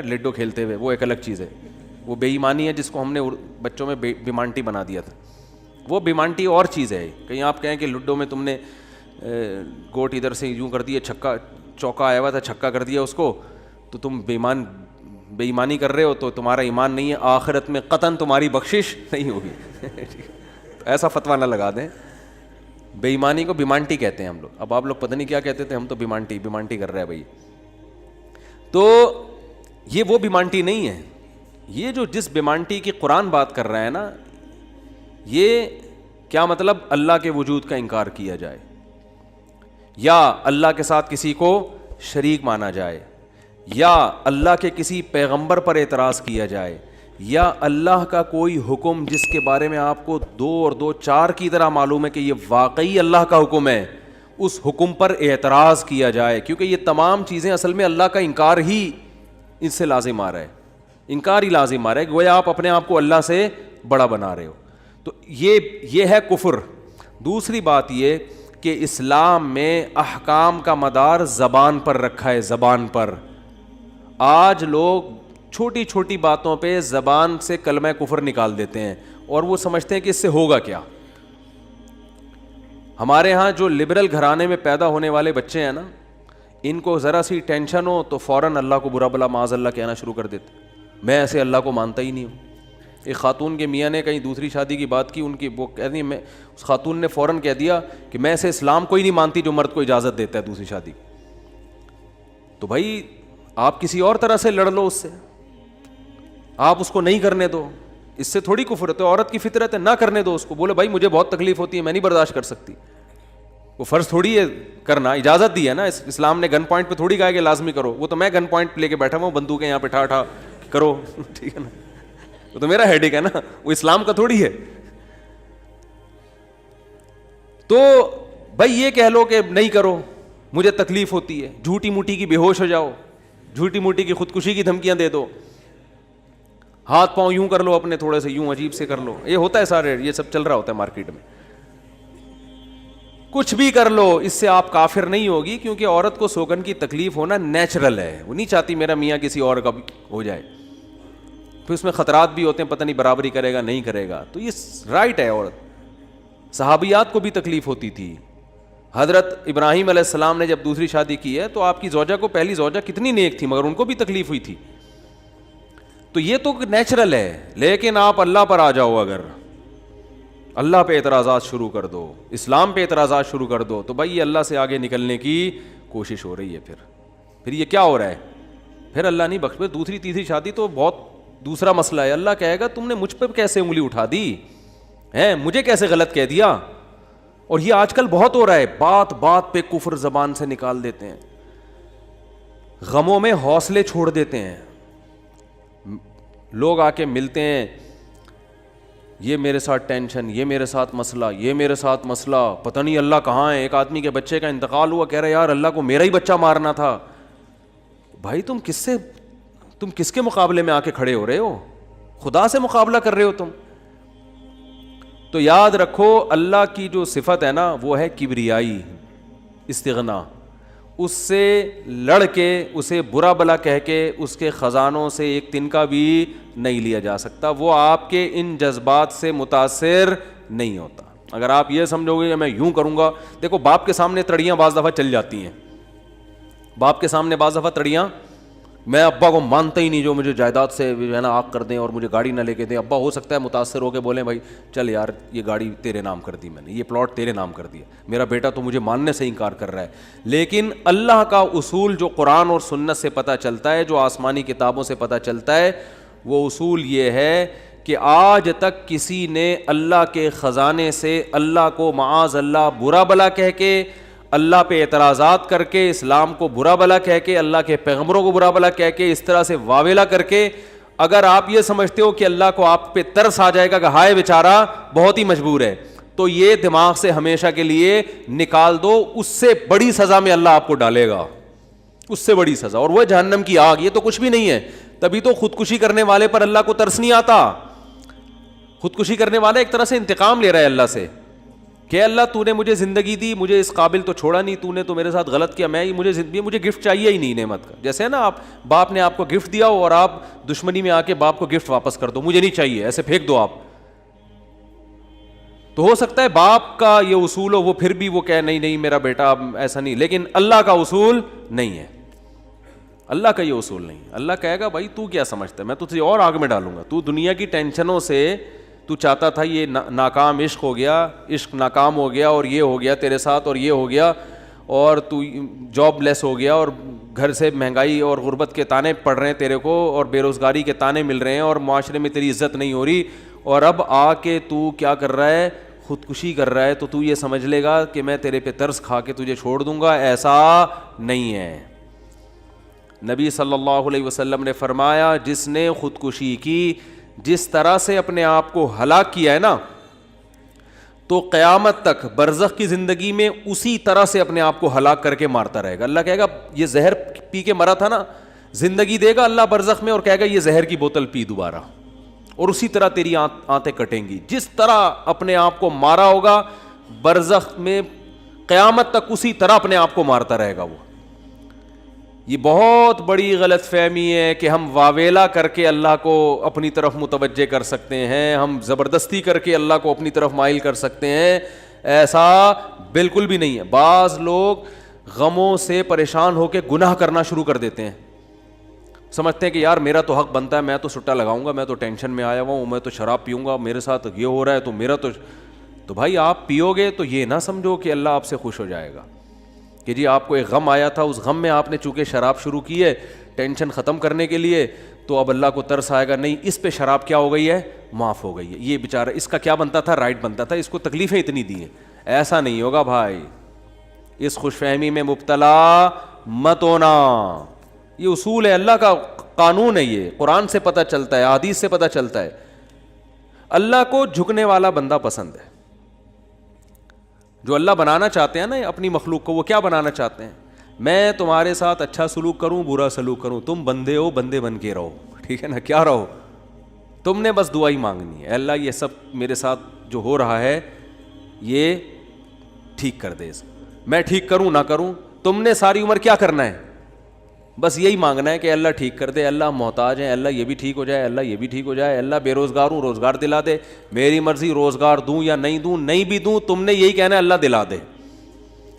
لڈو کھیلتے ہوئے، وہ ایک الگ چیز ہے، وہ بے ایمانی ہے جس کو ہم نے بچوں میں بیمانٹی بنا دیا تھا. وہ بیمانٹی اور چیز ہے. کہیں آپ کہیں کہ لڈو میں تم نے گوٹ ادھر سے یوں کر دیا، چھکا چوکا آیا ہوا تھا چھکا کر دیا اس کو، تو تم بے ایمانی کر رہے ہو، تو تمہارا ایمان نہیں ہے، آخرت میں قطعاً تمہاری بخشش نہیں ہوگی. ایسا فتویٰ نہ لگا دیں. بے ایمانی کو بیمانٹی کہتے ہیں ہم لوگ. اب آپ لوگ پتہ نہیں کیا کہتے تھے، ہم تو بیمانٹی کر رہے ہیں بھائی. تو یہ وہ بیمانٹی نہیں ہے. یہ جو جس بیمانٹی کی قرآن بات کر رہا ہے نا، یہ کیا مطلب؟ اللہ کے وجود کا انکار کیا جائے، یا اللہ کے ساتھ کسی کو شریک مانا جائے، یا اللہ کے کسی پیغمبر پر اعتراض کیا جائے، یا اللہ کا کوئی حکم جس کے بارے میں آپ کو 2 اور 2 4 کی طرح معلوم ہے کہ یہ واقعی اللہ کا حکم ہے، اس حکم پر اعتراض کیا جائے. کیونکہ یہ تمام چیزیں اصل میں اللہ کا انکار ہی اس سے لازم آ رہا ہے. انکار ہی لازم آ رہا ہے، گویا آپ اپنے آپ کو اللہ سے بڑا بنا رہے ہو. تو یہ ہے کفر. دوسری بات یہ کہ اسلام میں احکام کا مدار زبان پر رکھا ہے. زبان پر آج لوگ چھوٹی چھوٹی باتوں پہ زبان سے کلمہ کفر نکال دیتے ہیں، اور وہ سمجھتے ہیں کہ اس سے ہوگا کیا. ہمارے ہاں جو لبرل گھرانے میں پیدا ہونے والے بچے ہیں نا، ان کو ذرا سی ٹینشن ہو تو فوراً اللہ کو برا بلا معاذ اللہ کہنا شروع کر دیتے. میں ایسے اللہ کو مانتا ہی نہیں ہوں. ایک خاتون کے میاں نے کہیں دوسری شادی کی بات کی، ان کی وہ کہہ دی، میں اس خاتون نے فوراً کہہ دیا کہ میں ایسے اسلام کو ہی نہیں مانتی جو مرد کو اجازت دیتا ہے دوسری شادی. تو بھائی آپ کسی اور طرح سے لڑ لو اس سے، آپ اس کو نہیں کرنے دو. اس سے تھوڑی کفر ہے. تو عورت کی فطرت ہے، نہ کرنے دو اس کو. بولے بھائی مجھے بہت تکلیف ہوتی ہے، میں نہیں برداشت کر سکتی. وہ فرض تھوڑی ہے کرنا، اجازت دی ہے نا. اسلام نے گن پوائنٹ پہ تھوڑی کہا کہ لازمی کرو. وہ تو میں گن پوائنٹ لے کے بیٹھا ہوں، بندوقیں یہاں پہ ٹھا کرو، ٹھیک ہے نا. وہ تو میرا ہیڈیک ہے نا، وہ اسلام کا تھوڑی ہے. تو بھائی یہ کہہ لو کہ نہیں کرو، مجھے تکلیف ہوتی ہے، جھوٹی موٹی کی بے ہوش ہو جاؤ، جھوٹی موٹی کی خودکشی کی دھمکیاں دے دو، ہاتھ پاؤں یوں کر لو اپنے تھوڑے سے، یوں عجیب سے کر لو. یہ ہوتا ہے سارے، یہ سب چل رہا ہوتا ہے مارکیٹ میں. کچھ بھی کر لو، اس سے آپ کافر نہیں ہوگی، کیونکہ عورت کو سوگن کی تکلیف ہونا نیچرل ہے. وہ نہیں چاہتی میرا میاں کسی اور کا ہو جائے. پھر اس میں خطرات بھی ہوتے ہیں، پتہ نہیں برابری کرے گا نہیں کرے گا. تو یہ رائٹ ہے. عورت صحابیات کو بھی تکلیف ہوتی تھی. حضرت ابراہیم علیہ السلام نے جب دوسری شادی کی ہے تو آپ کی زوجہ کو، پہلی زوجہ کتنی نیک تھی، مگر ان کو بھی تکلیف ہوئی تھی. تو یہ تو نیچرل ہے. لیکن آپ اللہ پر آ جاؤ، اگر اللہ پہ اعتراضات شروع کر دو، اسلام پہ اعتراضات شروع کر دو، تو بھائی یہ اللہ سے آگے نکلنے کی کوشش ہو رہی ہے. پھر یہ کیا ہو رہا ہے؟ پھر اللہ نہیں بخش. دوسری تیسری شادی تو بہت دوسرا مسئلہ ہے. اللہ کہے گا تم نے مجھ پہ کیسے انگلی اٹھا دی ہے، مجھے کیسے غلط کہہ دیا. اور یہ آج کل بہت ہو رہا ہے، بات بات پہ کفر زبان سے نکال دیتے ہیں، غموں میں حوصلے چھوڑ دیتے ہیں. لوگ آ کے ملتے ہیں، یہ میرے ساتھ ٹینشن، یہ میرے ساتھ مسئلہ، یہ میرے ساتھ مسئلہ، پتہ نہیں اللہ کہاں ہے. ایک آدمی کے بچے کا انتقال ہوا، کہہ رہے یار اللہ کو میرا ہی بچہ مارنا تھا. بھائی تم کس کے مقابلے میں آ کے کھڑے ہو رہے ہو؟ خدا سے مقابلہ کر رہے ہو تم. تو یاد رکھو اللہ کی جو صفت ہے نا وہ ہے کبریائی، استغنا. اس سے لڑ کے، اسے برا بلا کہہ کے، اس کے خزانوں سے ایک تنکا بھی نہیں لیا جا سکتا. وہ آپ کے ان جذبات سے متاثر نہیں ہوتا. اگر آپ یہ سمجھو گے کہ میں یوں کروں گا، دیکھو باپ کے سامنے تڑیاں بعض دفعہ چل جاتی ہیں. باپ کے سامنے بعض دفعہ تڑیاں، میں ابا کو مانتا ہی نہیں جو مجھے جائیداد سے ہے نا آگ کر دیں اور مجھے گاڑی نہ لے کے دیں. ابا ہو سکتا ہے متاثر ہو کے بولیں بھائی چل یار یہ گاڑی تیرے نام کر دی میں نے، یہ پلاٹ تیرے نام کر دیا، میرا بیٹا تو مجھے ماننے سے انکار کر رہا ہے. لیکن اللہ کا اصول جو قرآن اور سنت سے پتہ چلتا ہے، جو آسمانی کتابوں سے پتہ چلتا ہے، وہ اصول یہ ہے کہ آج تک کسی نے اللہ کے خزانے سے اللہ کو معاذ اللہ برا بلا کہہ کے، اللہ پہ اعتراضات کر کے، اسلام کو برا بلا کہہ کے، اللہ کے پیغمبروں کو برا بلا کہہ کے، اس طرح سے واویلا کر کے، اگر آپ یہ سمجھتے ہو کہ اللہ کو آپ پہ ترس آ جائے گا کہ ہائے بیچارہ بہت ہی مجبور ہے، تو یہ دماغ سے ہمیشہ کے لیے نکال دو. اس سے بڑی سزا میں اللہ آپ کو ڈالے گا، اس سے بڑی سزا، اور وہ جہنم کی آگ. یہ تو کچھ بھی نہیں ہے. تبھی تو خودکشی کرنے والے پر اللہ کو ترس نہیں آتا. خودکشی کرنے والا ایک طرح سے انتقام لے رہا ہے اللہ سے. کہ اللہ تو نے مجھے زندگی دی, مجھے اس قابل تو چھوڑا نہیں, تو نے تو میرے ساتھ غلط کیا, مجھے گفٹ چاہیے ہی نہیں نعمت کا. جیسے ہے نا آپ باپ نے آپ کو گفٹ دیا ہو اور آپ دشمنی میں آ کے باپ کو گفٹ واپس کر دو, مجھے نہیں چاہیے, ایسے پھینک دو آپ. تو ہو سکتا ہے باپ کا یہ اصول ہو, وہ پھر بھی وہ کہے نہیں نہیں میرا بیٹا ایسا نہیں, لیکن اللہ کا اصول نہیں ہے, اللہ کا یہ اصول نہیں. اللہ کہے گا بھائی تو کیا سمجھتا ہے, میں تجھے اور آگ میں ڈالوں گا. تو دنیا کی ٹینشنوں سے تو چاہتا تھا یہ ناکام عشق ہو گیا, عشق ناکام ہو گیا, اور یہ ہو گیا تیرے ساتھ, اور یہ ہو گیا, اور تو جاب لیس ہو گیا, اور گھر سے مہنگائی اور غربت کے تانے پڑ رہے ہیں تیرے کو, اور بے روزگاری کے تانے مل رہے ہیں, اور معاشرے میں تیری عزت نہیں ہو رہی, اور اب آ کے تو کیا کر رہا ہے, خودکشی کر رہا ہے. تو یہ سمجھ لے گا کہ میں تیرے پہ ترس کھا کے تجھے چھوڑ دوں گا. ایسا نہیں ہے. نبی صلی اللہ علیہ وسلم نے فرمایا جس نے خودکشی کی, جس طرح سے اپنے آپ کو ہلاک کیا ہے نا, تو قیامت تک برزخ کی زندگی میں اسی طرح سے اپنے آپ کو ہلاک کر کے مارتا رہے گا. اللہ کہے گا یہ زہر پی کے مرا تھا نا, زندگی دے گا اللہ برزخ میں, اور کہے گا یہ زہر کی بوتل پی دوبارہ, اور اسی طرح تیری آنتیں کٹیں گی. جس طرح اپنے آپ کو مارا ہوگا برزخ میں, قیامت تک اسی طرح اپنے آپ کو مارتا رہے گا وہ. یہ بہت بڑی غلط فہمی ہے کہ ہم واویلا کر کے اللہ کو اپنی طرف متوجہ کر سکتے ہیں, ہم زبردستی کر کے اللہ کو اپنی طرف مائل کر سکتے ہیں. ایسا بالکل بھی نہیں ہے. بعض لوگ غموں سے پریشان ہو کے گناہ کرنا شروع کر دیتے ہیں, سمجھتے ہیں کہ یار میرا تو حق بنتا ہے, میں تو سٹا لگاؤں گا, میں تو ٹینشن میں آیا ہوا ہوں, میں تو شراب پیوں گا, میرے ساتھ یہ ہو رہا ہے تو میرا تو بھائی آپ پیو گے تو یہ نہ سمجھو کہ اللہ آپ سے خوش ہو جائے گا کہ جی آپ کو ایک غم آیا تھا, اس غم میں آپ نے چونکہ شراب شروع کی ہے ٹینشن ختم کرنے کے لیے, تو اب اللہ کو ترس آئے گا, نہیں اس پہ شراب کیا ہو گئی ہے, معاف ہو گئی ہے, یہ بیچارہ اس کا کیا بنتا تھا, رائٹ بنتا تھا, اس کو تکلیفیں اتنی دی ہیں. ایسا نہیں ہوگا بھائی, اس خوش فہمی میں مبتلا مت ہونا. یہ اصول ہے, اللہ کا قانون ہے, یہ قرآن سے پتہ چلتا ہے, حدیث سے پتہ چلتا ہے. اللہ کو جھکنے والا بندہ پسند ہے. جو اللہ بنانا چاہتے ہیں نا اپنی مخلوق کو, وہ کیا بنانا چاہتے ہیں, میں تمہارے ساتھ اچھا سلوک کروں برا سلوک کروں, تم بندے ہو, بندے بن کے رہو, ٹھیک ہے نا, کیا رہو, تم نے بس دعا ہی مانگنی ہے, اللہ یہ سب میرے ساتھ جو ہو رہا ہے یہ ٹھیک کر دے, میں ٹھیک کروں نہ کروں, تم نے ساری عمر کیا کرنا ہے, بس یہی مانگنا ہے کہ اللہ ٹھیک کر دے, اللہ محتاج ہیں, اللہ یہ بھی ٹھیک ہو جائے, اللہ یہ بھی ٹھیک ہو جائے, اللہ بے روزگار ہوں روزگار دلا دے, میری مرضی روزگار دوں یا نہیں دوں, نہیں بھی دوں تم نے یہی کہنا ہے اللہ دلا دے.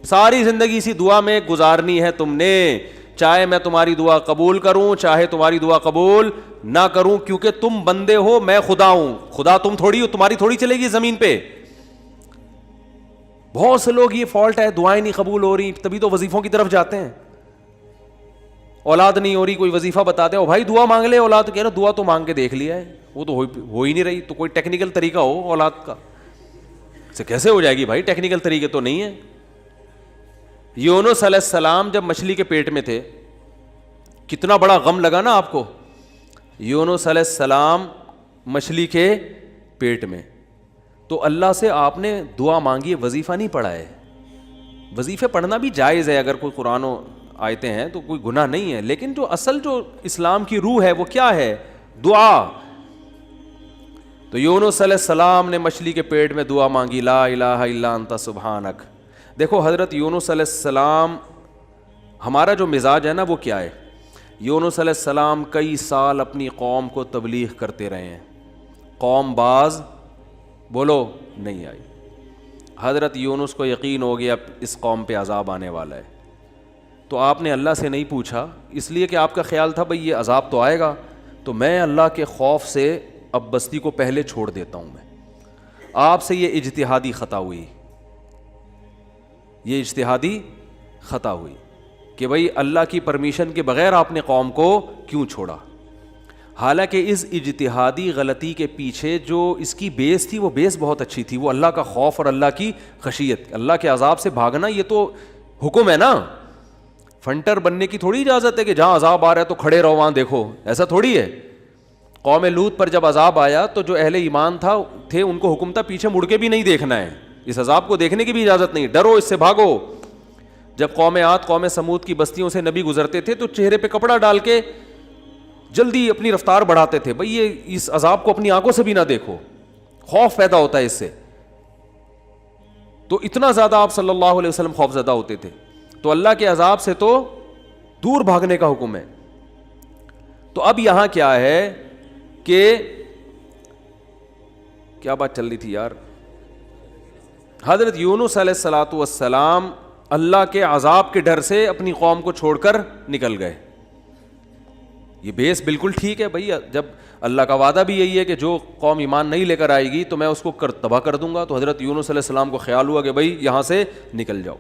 ساری زندگی اسی دعا میں گزارنی ہے تم نے, چاہے میں تمہاری دعا قبول کروں چاہے تمہاری دعا قبول نہ کروں, کیونکہ تم بندے ہو, میں خدا ہوں, خدا تم تھوڑی ہو, تمہاری تھوڑی چلے گی زمین پہ. بہت سے لوگ یہ فالٹ ہے, دعائیں نہیں قبول ہو رہی, تبھی تو وظیفوں کی طرف جاتے ہیں. اولاد نہیں ہو رہی, کوئی وظیفہ بتا دے, او بھائی دعا مانگ لے, اولاد کہہ رہے دعا تو مانگ کے دیکھ لیا ہے, وہ تو ہو ہی نہیں رہی, تو کوئی ٹیکنیکل طریقہ ہو اولاد کا, سے کیسے ہو جائے گی بھائی, ٹیکنیکل طریقے تو نہیں ہے. یونس علیہ السلام جب مچھلی کے پیٹ میں تھے, کتنا بڑا غم لگا نا آپ کو. یونس علیہ السلام مچھلی کے پیٹ میں, تو اللہ سے آپ نے دعا مانگی, وظیفہ نہیں پڑھا ہے. وظیفے پڑھنا بھی جائز ہے اگر کوئی قرآن و آیتیں ہیں تو کوئی گناہ نہیں ہے, لیکن جو اصل جو اسلام کی روح ہے وہ کیا ہے, دعا. تو یونس علیہ السلام نے مچھلی کے پیٹ میں دعا مانگی, لا الہ الا انت سبحانک. دیکھو حضرت یونس علیہ السلام, ہمارا جو مزاج ہے نا وہ کیا ہے, یونس علیہ السلام کئی سال اپنی قوم کو تبلیغ کرتے رہے ہیں, قوم باز بولو نہیں آئی. حضرت یونس کو یقین ہو گیا اس قوم پہ عذاب آنے والا ہے, تو آپ نے اللہ سے نہیں پوچھا, اس لیے کہ آپ کا خیال تھا بھئی یہ عذاب تو آئے گا, تو میں اللہ کے خوف سے اب بستی کو پہلے چھوڑ دیتا ہوں. میں آپ سے یہ اجتہادی خطا ہوئی, یہ اجتہادی خطا ہوئی کہ بھئی اللہ کی پرمیشن کے بغیر آپ نے قوم کو کیوں چھوڑا. حالانکہ اس اجتہادی غلطی کے پیچھے جو اس کی بیس تھی وہ بیس بہت اچھی تھی, وہ اللہ کا خوف اور اللہ کی خشیت. اللہ کے عذاب سے بھاگنا یہ تو حکم ہے نا, فنٹر بننے کی تھوڑی اجازت ہے کہ جہاں عذاب آ رہا ہے تو کھڑے رہو وہاں دیکھو, ایسا تھوڑی ہے. قوم لوط پر جب عذاب آیا تو جو اہل ایمان تھے ان کو حکم تھا پیچھے مڑ کے بھی نہیں دیکھنا ہے, اس عذاب کو دیکھنے کی بھی اجازت نہیں, ڈرو اس سے بھاگو. جب قوم عاد قوم سمود کی بستیوں سے نبی گزرتے تھے تو چہرے پہ کپڑا ڈال کے جلدی اپنی رفتار بڑھاتے تھے, بھئی یہ اس عذاب کو اپنی آنکھوں سے بھی نہ دیکھو, خوف پیدا ہوتا ہے اس سے. تو اتنا زیادہ آپ صلی اللہ علیہ وسلم خوفزدہ ہوتے تھے. تو اللہ کے عذاب سے تو دور بھاگنے کا حکم ہے. تو اب یہاں کیا ہے کہ کیا بات چل رہی تھی یار, حضرت یونس علیہ الصلاۃ والسلام اللہ کے عذاب کے ڈر سے اپنی قوم کو چھوڑ کر نکل گئے. یہ بیس بالکل ٹھیک ہے بھائی, جب اللہ کا وعدہ بھی یہی ہے کہ جو قوم ایمان نہیں لے کر آئے گی تو میں اس کو تباہ کر دوں گا. تو حضرت یونس علیہ السلام کو خیال ہوا کہ بھائی یہاں سے نکل جاؤ.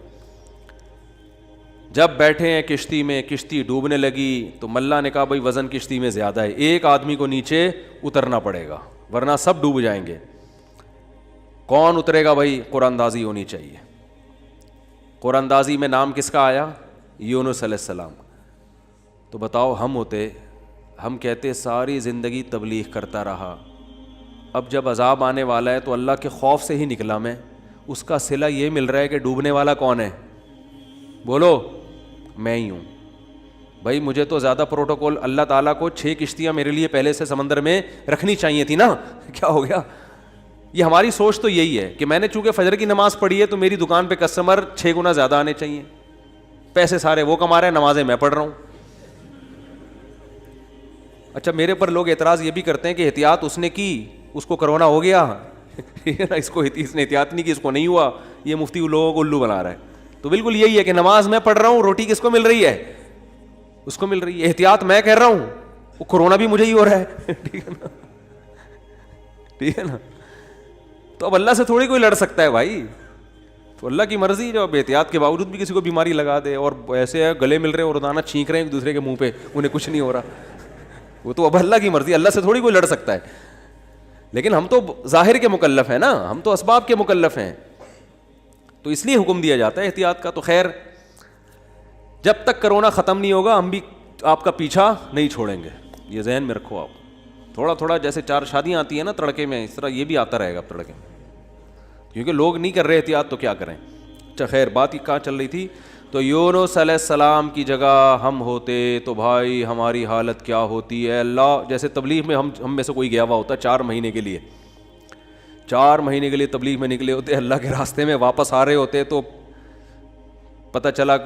جب بیٹھے ہیں کشتی میں, کشتی ڈوبنے لگی تو ملا نے کہا بھائی وزن کشتی میں زیادہ ہے, ایک آدمی کو نیچے اترنا پڑے گا ورنہ سب ڈوب جائیں گے. کون اترے گا بھائی؟ قرآن اندازی ہونی چاہیے. قرآن اندازی میں نام کس کا آیا؟ یونس علیہ السلام. تو بتاؤ ہم ہوتے, ہم کہتے ساری زندگی تبلیغ کرتا رہا, اب جب عذاب آنے والا ہے تو اللہ کے خوف سے ہی نکلا میں, اس کا صلہ یہ مل رہا ہے کہ ڈوبنے والا کون ہے؟ بولو, میں ہی ہوں. بھائی مجھے تو زیادہ پروٹوکول, اللہ تعالیٰ کو 6 کشتیاں میرے لیے پہلے سے سمندر میں رکھنی چاہیے تھی نا, کیا ہو گیا؟ یہ ہماری سوچ تو یہی ہے کہ میں نے چونکہ فجر کی نماز پڑھی ہے تو میری دکان پہ کسٹمر 6 گنا زیادہ آنے چاہیے, پیسے سارے وہ کما رہے ہیں, نمازیں میں پڑھ رہا ہوں. اچھا میرے پر لوگ اعتراض یہ بھی کرتے ہیں کہ احتیاط اس نے کی, اس کو کرونا ہو گیا اس نے احتیاط نہیں کی, اس کو نہیں ہوا, یہ مفتی لوگوں کو الو بنا رہا ہے. تو بالکل یہی ہے کہ نماز میں پڑھ رہا ہوں, روٹی کس کو مل رہی ہے؟ اس کو مل رہی ہے. احتیاط میں کر رہا ہوں, وہ کرونا بھی مجھے ہی ہو رہا ہے. ٹھیک ہے نا, ٹھیک ہے نا. تو اب اللہ سے تھوڑی کوئی لڑ سکتا ہے بھائی, تو اللہ کی مرضی, جو اب احتیاط کے باوجود بھی کسی کو بیماری لگا دے, اور ایسے ہے گلے مل رہے ہیں اور روزانہ چھینک رہے ہیں ایک دوسرے کے منہ پہ, انہیں کچھ نہیں ہو رہا, وہ تو اب اللہ کی مرضی, اللہ سے تھوڑی کوئی لڑ سکتا ہے. لیکن ہم تو ظاہر کے مکلف ہیں نا, ہم تو اسباب کے مکلف ہیں, تو اس لیے حکم دیا جاتا ہے احتیاط کا. تو خیر جب تک کرونا ختم نہیں ہوگا ہم بھی آپ کا پیچھا نہیں چھوڑیں گے, یہ ذہن میں رکھو آپ. تھوڑا تھوڑا جیسے 4 شادیاں آتی ہیں نا تڑکے میں, اس طرح یہ بھی آتا رہے گا تڑکے میں, کیونکہ لوگ نہیں کر رہے احتیاط تو کیا کریں. اچھا خیر, بات ہی کہاں چل رہی تھی؟ تو یونس علیہ السلام کی جگہ ہم ہوتے تو بھائی ہماری حالت کیا ہوتی ہے. اللہ جیسے تبلیغ میں ہم میں سے کوئی گیا ہوا ہوتا 4 مہینے کے لیے, 4 مہینے کے لیے تبلیغ میں نکلے ہوتے, اللہ کے راستے میں واپس آ رہے ہوتے تو پتہ چلا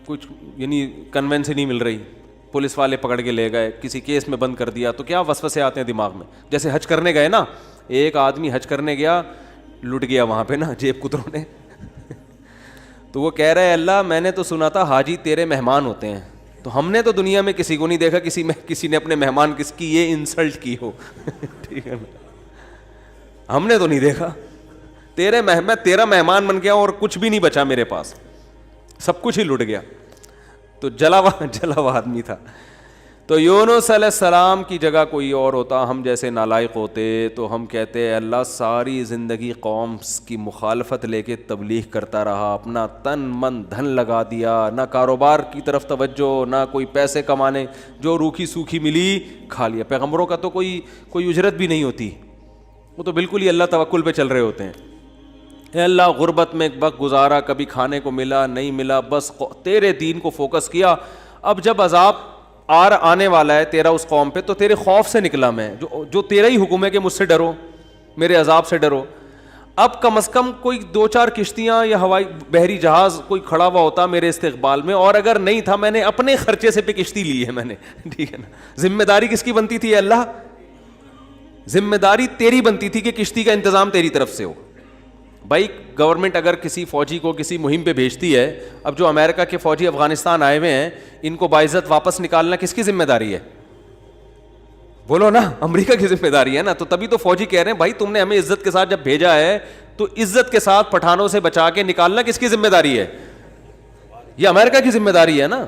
کچھ یعنی کنوینس ہی نہیں مل رہی, پولیس والے پکڑ کے لے گئے, کسی کیس میں بند کر دیا, تو کیا وسوسے آتے ہیں دماغ میں. جیسے حج کرنے گئے نا, ایک آدمی حج کرنے گیا, لٹ گیا وہاں پہ نا جیب کتروں نے, تو وہ کہہ رہا ہے اللہ میں نے تو سنا تھا حاجی تیرے مہمان ہوتے ہیں, تو ہم نے تو دنیا میں کسی کو نہیں دیکھا کسی نے اپنے مہمان کس کی یہ انسلٹ کی ہو. ٹھیک ہے نا, ہم نے تو نہیں دیکھا, میں تیرا مہمان بن گیا اور کچھ بھی نہیں بچا میرے پاس, سب کچھ ہی لٹ گیا. تو جلا ہوا آدمی تھا. تو یونس علیہ السلام کی جگہ کوئی اور ہوتا, ہم جیسے نالائق ہوتے, تو ہم کہتے ہیں اللہ ساری زندگی قوم کی مخالفت لے کے تبلیغ کرتا رہا, اپنا تن من دھن لگا دیا, نہ کاروبار کی طرف توجہ, نہ کوئی پیسے کمانے, جو روکھی سوکھی ملی کھا لیا. پیغمبروں کا تو کوئی اجرت بھی نہیں ہوتی, وہ تو بالکل ہی اللہ توکل پہ چل رہے ہوتے ہیں. اے اللہ غربت میں وقت گزارا, کبھی کھانے کو ملا نہیں ملا, بس تیرے دین کو فوکس کیا. اب جب عذاب آنے والا ہے تیرا اس قوم پہ, تو تیرے خوف سے نکلا میں, جو تیرا ہی حکم ہے کہ مجھ سے ڈرو, میرے عذاب سے ڈرو. اب کم از کم کوئی 2-4 کشتیاں یا ہوائی بحری جہاز کوئی کھڑا ہوا ہوتا میرے استقبال میں, اور اگر نہیں تھا میں نے اپنے خرچے سے پہ کشتی لی ہے میں نے. ٹھیک ہے نا, ذمہ داری کس کی بنتی تھی اللہ؟ ذمہ داری تیری بنتی تھی کہ کشتی کا انتظام تیری طرف سے ہو. بھائی گورنمنٹ اگر کسی فوجی کو کسی مہم پہ بھیجتی ہے, اب جو امریکہ کے فوجی افغانستان آئے ہوئے ہیں ان کو باعزت واپس نکالنا کس کی ذمہ داری ہے؟ بولو نا, امریکہ کی ذمہ داری ہے نا. تو تبھی تو فوجی کہہ رہے ہیں بھائی تم نے ہمیں عزت کے ساتھ جب بھیجا ہے تو عزت کے ساتھ پٹھانوں سے بچا کے نکالنا کس کی ذمہ داری ہے؟ یہ امریکہ کی ذمہ داری ہے نا.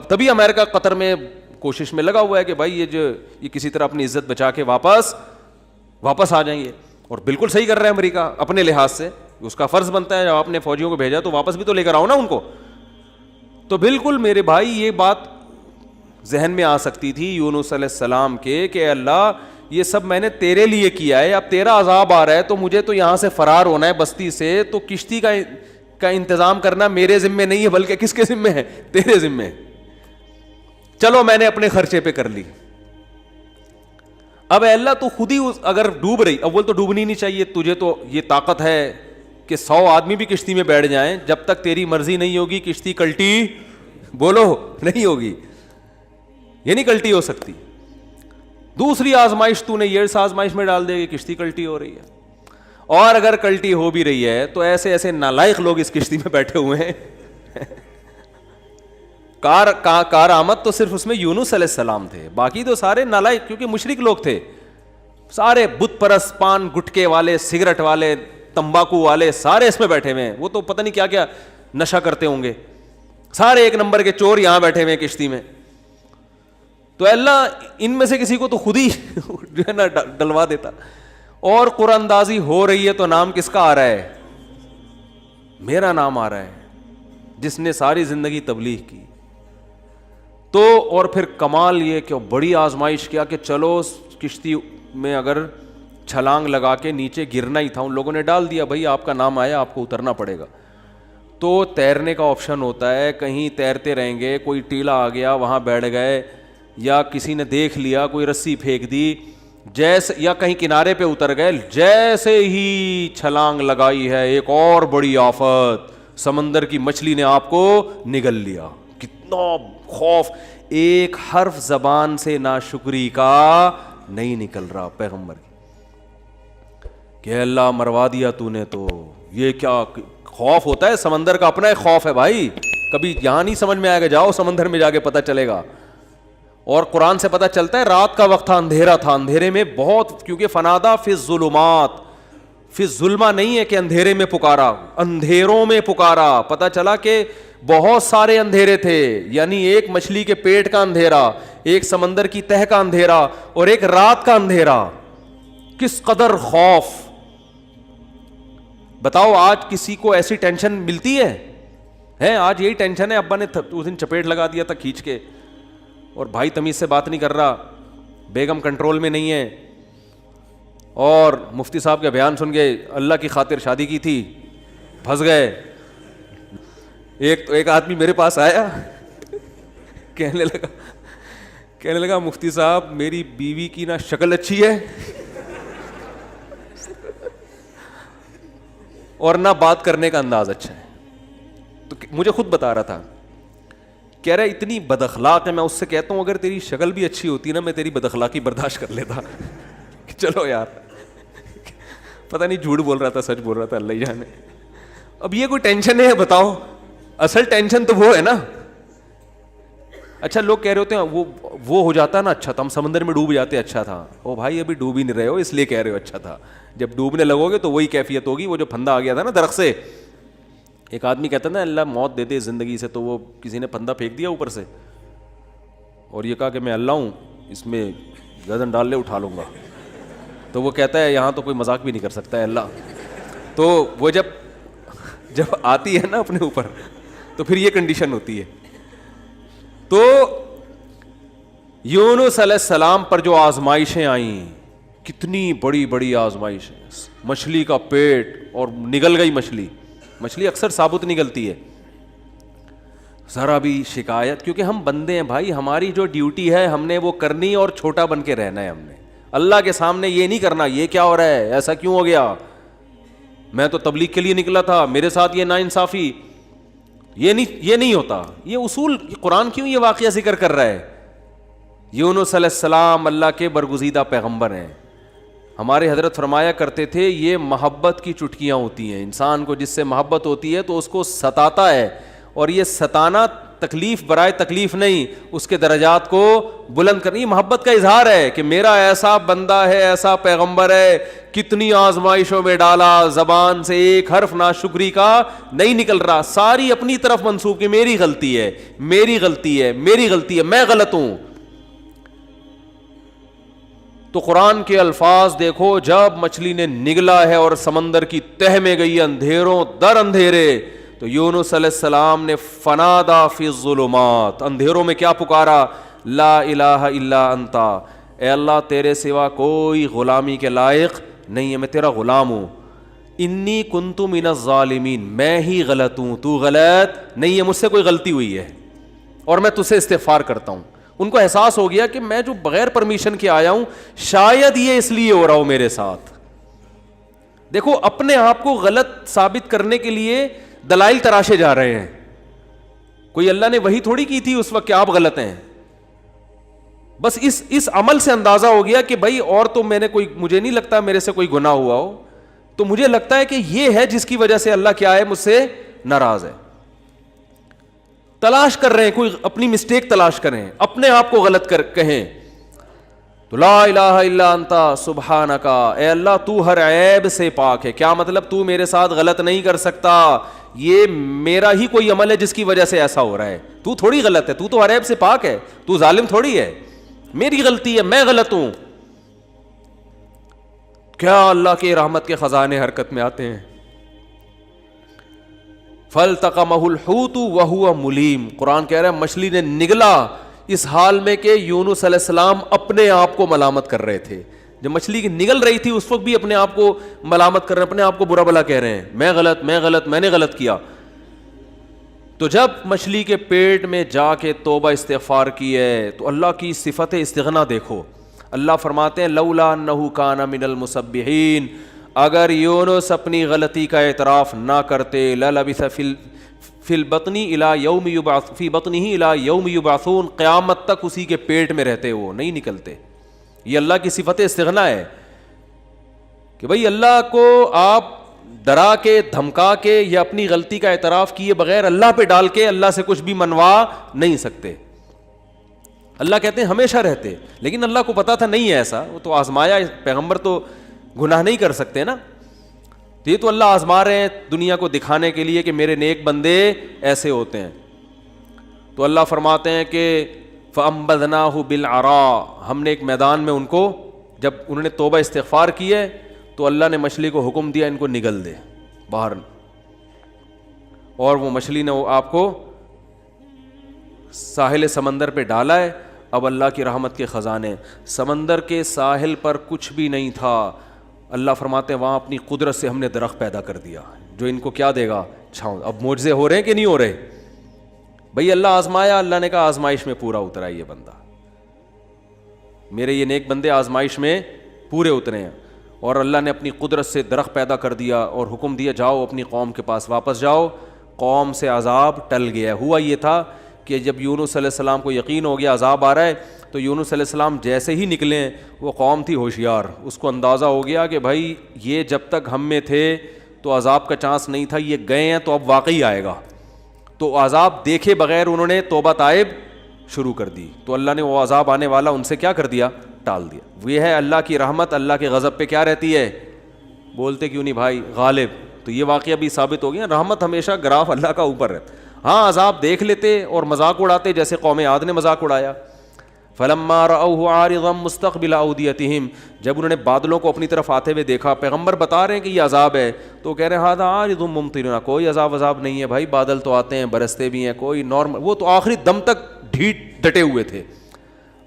تبھی امریکہ قطر میں کوشش میں لگا ہوا ہے کہ بھائی یہ کسی طرح اپنی عزت بچا کے واپس آ جائیں گے. اور بالکل صحیح کر رہا ہے امریکہ اپنے لحاظ سے, اس کا فرض بنتا ہے جب آپ نے فوجیوں کو بھیجا تو واپس بھی تو لے کر آؤ نا ان کو. تو بالکل میرے بھائی یہ بات ذہن میں آ سکتی تھی یونس علیہ السلام کے کہ اللہ یہ سب میں نے تیرے لیے کیا ہے, اب تیرا عذاب آ رہا ہے تو مجھے تو یہاں سے فرار ہونا ہے بستی سے, تو کشتی کا انتظام کرنا میرے ذمے نہیں ہے بلکہ کس کے ذمے ہے؟ تیرے ذمے. چلو میں نے اپنے خرچے پہ کر لی. اب اے اللہ تو خود ہی اگر ڈوب رہی, اول تو ڈوبنی نہیں چاہیے, تجھے تو یہ طاقت ہے کہ 100 آدمی بھی کشتی میں بیٹھ جائیں, جب تک تیری مرضی نہیں ہوگی کشتی کلٹی بولو نہیں ہوگی, یہ نہیں کلٹی ہو سکتی. دوسری آزمائش تو نے یہ اس آزمائش میں ڈال دے گی, کشتی کلٹی ہو رہی ہے. اور اگر کلٹی ہو بھی رہی ہے تو ایسے ایسے نالائق لوگ اس کشتی میں بیٹھے ہوئے ہیں. کار آمد تو صرف اس میں یونس علیہ السلام تھے, باقی تو سارے نالائق, کیونکہ مشرک لوگ تھے سارے, بت پرست, پان گٹکے والے, سگریٹ والے, تمباکو والے, سارے اس میں بیٹھے ہوئے ہیں. وہ تو پتہ نہیں کیا کیا نشہ کرتے ہوں گے, سارے ایک نمبر کے چور یہاں بیٹھے ہوئے ہیں کشتی میں. تو اللہ ان میں سے کسی کو تو خود ہی جو ہے نا ڈلوا دیتا. اور قرآن اندازی ہو رہی ہے تو نام کس کا آ رہا ہے؟ میرا نام آ رہا ہے, جس نے ساری زندگی تبلیغ کی. تو اور پھر کمال یہ کہ بڑی آزمائش کیا کہ چلو کشتی میں اگر چھلانگ لگا کے نیچے گرنا ہی تھا, ان لوگوں نے ڈال دیا, بھائی آپ کا نام آیا, آپ کو اترنا پڑے گا. تو تیرنے کا آپشن ہوتا ہے, کہیں تیرتے رہیں گے, کوئی ٹیلا آ گیا وہاں بیٹھ گئے, یا کسی نے دیکھ لیا کوئی رسی پھینک دی جیسے, یا کہیں کنارے پہ اتر گئے. جیسے ہی چھلانگ لگائی ہے ایک اور بڑی آفت, سمندر کی مچھلی نے آپ کو نگل لیا. کتنا خوف, ایک حرف زبان سے ناشکری کا نہیں نکل رہا پیغمبر کی, کہ اللہ مروا دیا تو نے. تو یہ کیا خوف ہوتا ہے, سمندر کا اپنا ایک خوف ہے بھائی, کبھی یہاں نہیں سمجھ میں آئے گا, جاؤ سمندر میں جا کے پتہ چلے گا. اور قرآن سے پتہ چلتا ہے رات کا وقت تھا, اندھیرا تھا, اندھیرے میں بہت, کیونکہ فنادا فی الظلمات, فی الظلمہ نہیں ہے کہ اندھیرے میں پکارا, اندھیروں میں پکارا. پتہ چلا کہ بہت سارے اندھیرے تھے, یعنی ایک مچھلی کے پیٹ کا اندھیرا, ایک سمندر کی تہ کا اندھیرا, اور ایک رات کا اندھیرا. کس قدر خوف. بتاؤ آج کسی کو ایسی ٹینشن ملتی ہے؟ آج یہی ٹینشن ہے, ابا نے اس دن چپیٹ لگا دیا تھا کھینچ کے, اور بھائی تمیز سے بات نہیں کر رہا, بیگم کنٹرول میں نہیں ہے, اور مفتی صاحب کے بیان سن کے اللہ کی خاطر شادی کی تھی, پھنس گئے. ایک آدمی میرے پاس آیا, کہنے لگا مفتی صاحب میری بیوی کی نا شکل اچھی ہے اور نہ بات کرنے کا انداز اچھا ہے. تو مجھے خود بتا رہا تھا, کہہ رہا اتنی بد اخلاق ہے. میں اس سے کہتا ہوں اگر تیری شکل بھی اچھی ہوتی نا, میں تیری بد اخلاقی برداشت کر لیتا. چلو یار, پتہ نہیں جھوٹ بول رہا تھا سچ بول رہا تھا, اللہ ہی جانے. اب یہ کوئی ٹینشن ہے بتاؤ؟ اصل ٹینشن تو وہ ہے نا. اچھا لوگ کہہ رہے ہوتے ہیں وہ ہو جاتا نا اچھا تھا, ہم سمندر میں ڈوب جاتے اچھا تھا. او بھائی ابھی ڈوب ہی نہیں رہے ہو اس لیے کہہ رہے ہو اچھا تھا, جب ڈوبنے لگو گے تو وہی کیفیت ہوگی. وہ جو پھندا آ گیا تھا نا درخت سے, ایک آدمی کہتا نا اللہ موت دے دے زندگی سے, تو وہ کسی نے پھندا پھینک دیا اوپر سے اور یہ کہا کہ میں اللہ ہوں, اس میں گردن ڈال لے اٹھا لوں گا. تو وہ کہتا ہے یہاں تو کوئی مذاق بھی نہیں کر سکتا ہے اللہ. تو وہ جب آتی ہے نا اپنے اوپر تو پھر یہ کنڈیشن ہوتی ہے. تو یونس علیہ السلام پر جو آزمائشیں آئیں, کتنی بڑی بڑی آزمائشیں, مچھلی کا پیٹ اور نگل گئی مچھلی اکثر ثابت نگلتی ہے. ذرا بھی شکایت, کیونکہ ہم بندے ہیں بھائی, ہماری جو ڈیوٹی ہے ہم نے وہ کرنی اور چھوٹا بن کے رہنا ہے. ہم نے اللہ کے سامنے یہ نہیں کرنا یہ کیا ہو رہا ہے, ایسا کیوں ہو گیا, میں تو تبلیغ کے لیے نکلا تھا, میرے ساتھ یہ ناانصافی. یہ نہیں ہوتا. یہ اصول قرآن کیوں یہ واقعہ ذکر کر رہا ہے؟ یونس علیہ السلام اللہ کے برگزیدہ پیغمبر ہیں. ہمارے حضرت فرمایا کرتے تھے یہ محبت کی چٹکیاں ہوتی ہیں. انسان کو جس سے محبت ہوتی ہے تو اس کو ستاتا ہے, اور یہ ستانا تکلیف برائے تکلیف نہیں, اس کے درجات کو بلند کرنی محبت کا اظہار ہے کہ میرا ایسا بندہ ہے, ایسا پیغمبر ہے, کتنی آزمائشوں میں ڈالا, زبان سے ایک حرف ناشکری کا نہیں نکل رہا, ساری اپنی طرف منسوب کہ میری غلطی ہے, میری غلطی ہے, میری غلطی ہے, میں غلط ہوں. تو قرآن کے الفاظ دیکھو, جب مچھلی نے نگلا ہے اور سمندر کی تہ میں گئی اندھیروں در اندھیرے, تو یونس علیہ السلام نے فنادا فی الظلمات, اندھیروں میں کیا پکارا, لا الہ الا انتا, اے اللہ تیرے سوا کوئی غلامی کے لائق نہیں ہے, میں تیرا غلام ہوں. انی کنت من الظالمین, میں ہی غلط ہوں, تو غلط نہیں ہے, مجھ سے کوئی غلطی ہوئی ہے اور میں تجھ سے استغفار کرتا ہوں. ان کو احساس ہو گیا کہ میں جو بغیر پرمیشن کے آیا ہوں, شاید یہ اس لیے ہو رہا ہو میرے ساتھ. دیکھو اپنے آپ کو غلط ثابت کرنے کے لیے دلائل تراشے جا رہے ہیں. کوئی اللہ نے وہی تھوڑی کی تھی اس وقت کہ آپ غلط ہیں. بس اس عمل سے اندازہ ہو گیا کہ بھائی اور تو میں نے کوئی, مجھے نہیں لگتا میرے سے کوئی گناہ ہوا ہو, تو مجھے لگتا ہے کہ یہ ہے جس کی وجہ سے اللہ کیا ہے, مجھ سے ناراض ہے. تلاش کر رہے ہیں, کوئی اپنی مسٹیک تلاش کریں, اپنے آپ کو غلط کہیں تو لا الہ الا انت سبحانک, اے اللہ تو ہر عیب سے پاک ہے. کیا مطلب؟ تو میرے ساتھ غلط نہیں کر سکتا, یہ میرا ہی کوئی عمل ہے جس کی وجہ سے ایسا ہو رہا ہے. تو تھوڑی غلط ہے, تو ہر عیب سے پاک ہے, تو ظالم تھوڑی ہے, میری غلطی ہے, میں غلط ہوں. کیا اللہ کے رحمت کے خزانے حرکت میں آتے ہیں. فَالْتَقَمَهُ الْحُوتُ وَهُوَ مُلِيمٌ, قرآن کہہ رہا ہے مچھلی نے نگلا اس حال میں کہ یونس علیہ السلام اپنے آپ کو ملامت کر رہے تھے. جب مچھلی نگل رہی تھی اس وقت بھی اپنے آپ کو ملامت کر رہے ہیں, اپنے آپ کو برا بھلا کہہ رہے ہیں, میں غلط, میں نے غلط کیا. تو جب مچھلی کے پیٹ میں جا کے توبہ استغفار کی ہے تو اللہ کی صفت استغنا دیکھو. اللہ فرماتے ہیں لولا انہ کان من المسبحین, اگر یونس اپنی غلطی کا اعتراف نہ کرتے للبث فی البطن الی یوم یبعث فی بطنہ الی یوم یبعثون, قیامت تک اسی کے پیٹ میں رہتے, وہ نہیں نکلتے. یہ اللہ کی صفت استغنا ہے کہ بھئی اللہ کو آپ ڈرا کے دھمکا کے یا اپنی غلطی کا اعتراف کیے بغیر اللہ پہ ڈال کے اللہ سے کچھ بھی منوا نہیں سکتے. اللہ کہتے ہیں ہمیشہ رہتے, لیکن اللہ کو پتا تھا نہیں ہے ایسا, وہ تو آزمایا, پیغمبر تو گناہ نہیں کر سکتے نا, تو یہ تو اللہ آزما رہے ہیں دنیا کو دکھانے کے لیے کہ میرے نیک بندے ایسے ہوتے ہیں. تو اللہ فرماتے ہیں کہ فَأَنبَذْنَاهُ بِالْعَرَاءِ, ہم نے ایک میدان میں ان کو, جب انہوں نے توبہ استغفار کی ہے تو اللہ نے مچھلی کو حکم دیا ان کو نگل دے باہر, اور وہ مچھلی نے آپ کو ساحل سمندر پہ ڈالا ہے. اب اللہ کی رحمت کے خزانے, سمندر کے ساحل پر کچھ بھی نہیں تھا. اللہ فرماتے ہیں وہاں اپنی قدرت سے ہم نے درخت پیدا کر دیا جو ان کو کیا دے گا, چھاؤں. اب معجزے ہو رہے ہیں کہ نہیں ہو رہے؟ بھئی اللہ آزمایا, اللہ نے کہا آزمائش میں پورا اترا یہ بندہ, میرے یہ نیک بندے آزمائش میں پورے اترے ہیں. اور اللہ نے اپنی قدرت سے درخت پیدا کر دیا اور حکم دیا جاؤ اپنی قوم کے پاس واپس جاؤ. قوم سے عذاب ٹل گیا. ہوا یہ تھا کہ جب یونس علیہ السلام کو یقین ہو گیا عذاب آ رہا ہے, تو یونس علیہ السلام جیسے ہی نکلے, وہ قوم تھی ہوشیار, اس کو اندازہ ہو گیا کہ بھائی یہ جب تک ہم میں تھے تو عذاب کا چانس نہیں تھا, یہ گئے ہیں تو اب واقعی آئے گا. تو عذاب دیکھے بغیر انہوں نے توبہ تائب شروع کر دی, تو اللہ نے وہ عذاب آنے والا ان سے کیا کر دیا, ٹال دیا. یہ ہے اللہ کی رحمت, اللہ کے غضب پہ کیا رہتی ہے, بولتے کیوں نہیں بھائی, غالب. تو یہ واقعہ بھی ثابت ہو گیا, رحمت ہمیشہ گراف اللہ کا اوپر رہتا. ہاں عذاب دیکھ لیتے اور مذاق اڑاتے, جیسے قوم عاد نے مذاق اڑایا. فلما رأوه عارضا مستقبل اودیتہم, جب انہوں نے بادلوں کو اپنی طرف آتے ہوئے دیکھا, پیغمبر بتا رہے ہیں کہ یہ عذاب ہے, تو کہہ رہے ہیں ھذا عارض ممطرنا, کوئی عذاب نہیں ہے بھائی, بادل تو آتے ہیں برستے بھی ہیں, کوئی نارمل. وہ تو آخری دم تک ڈٹے ہوئے تھے.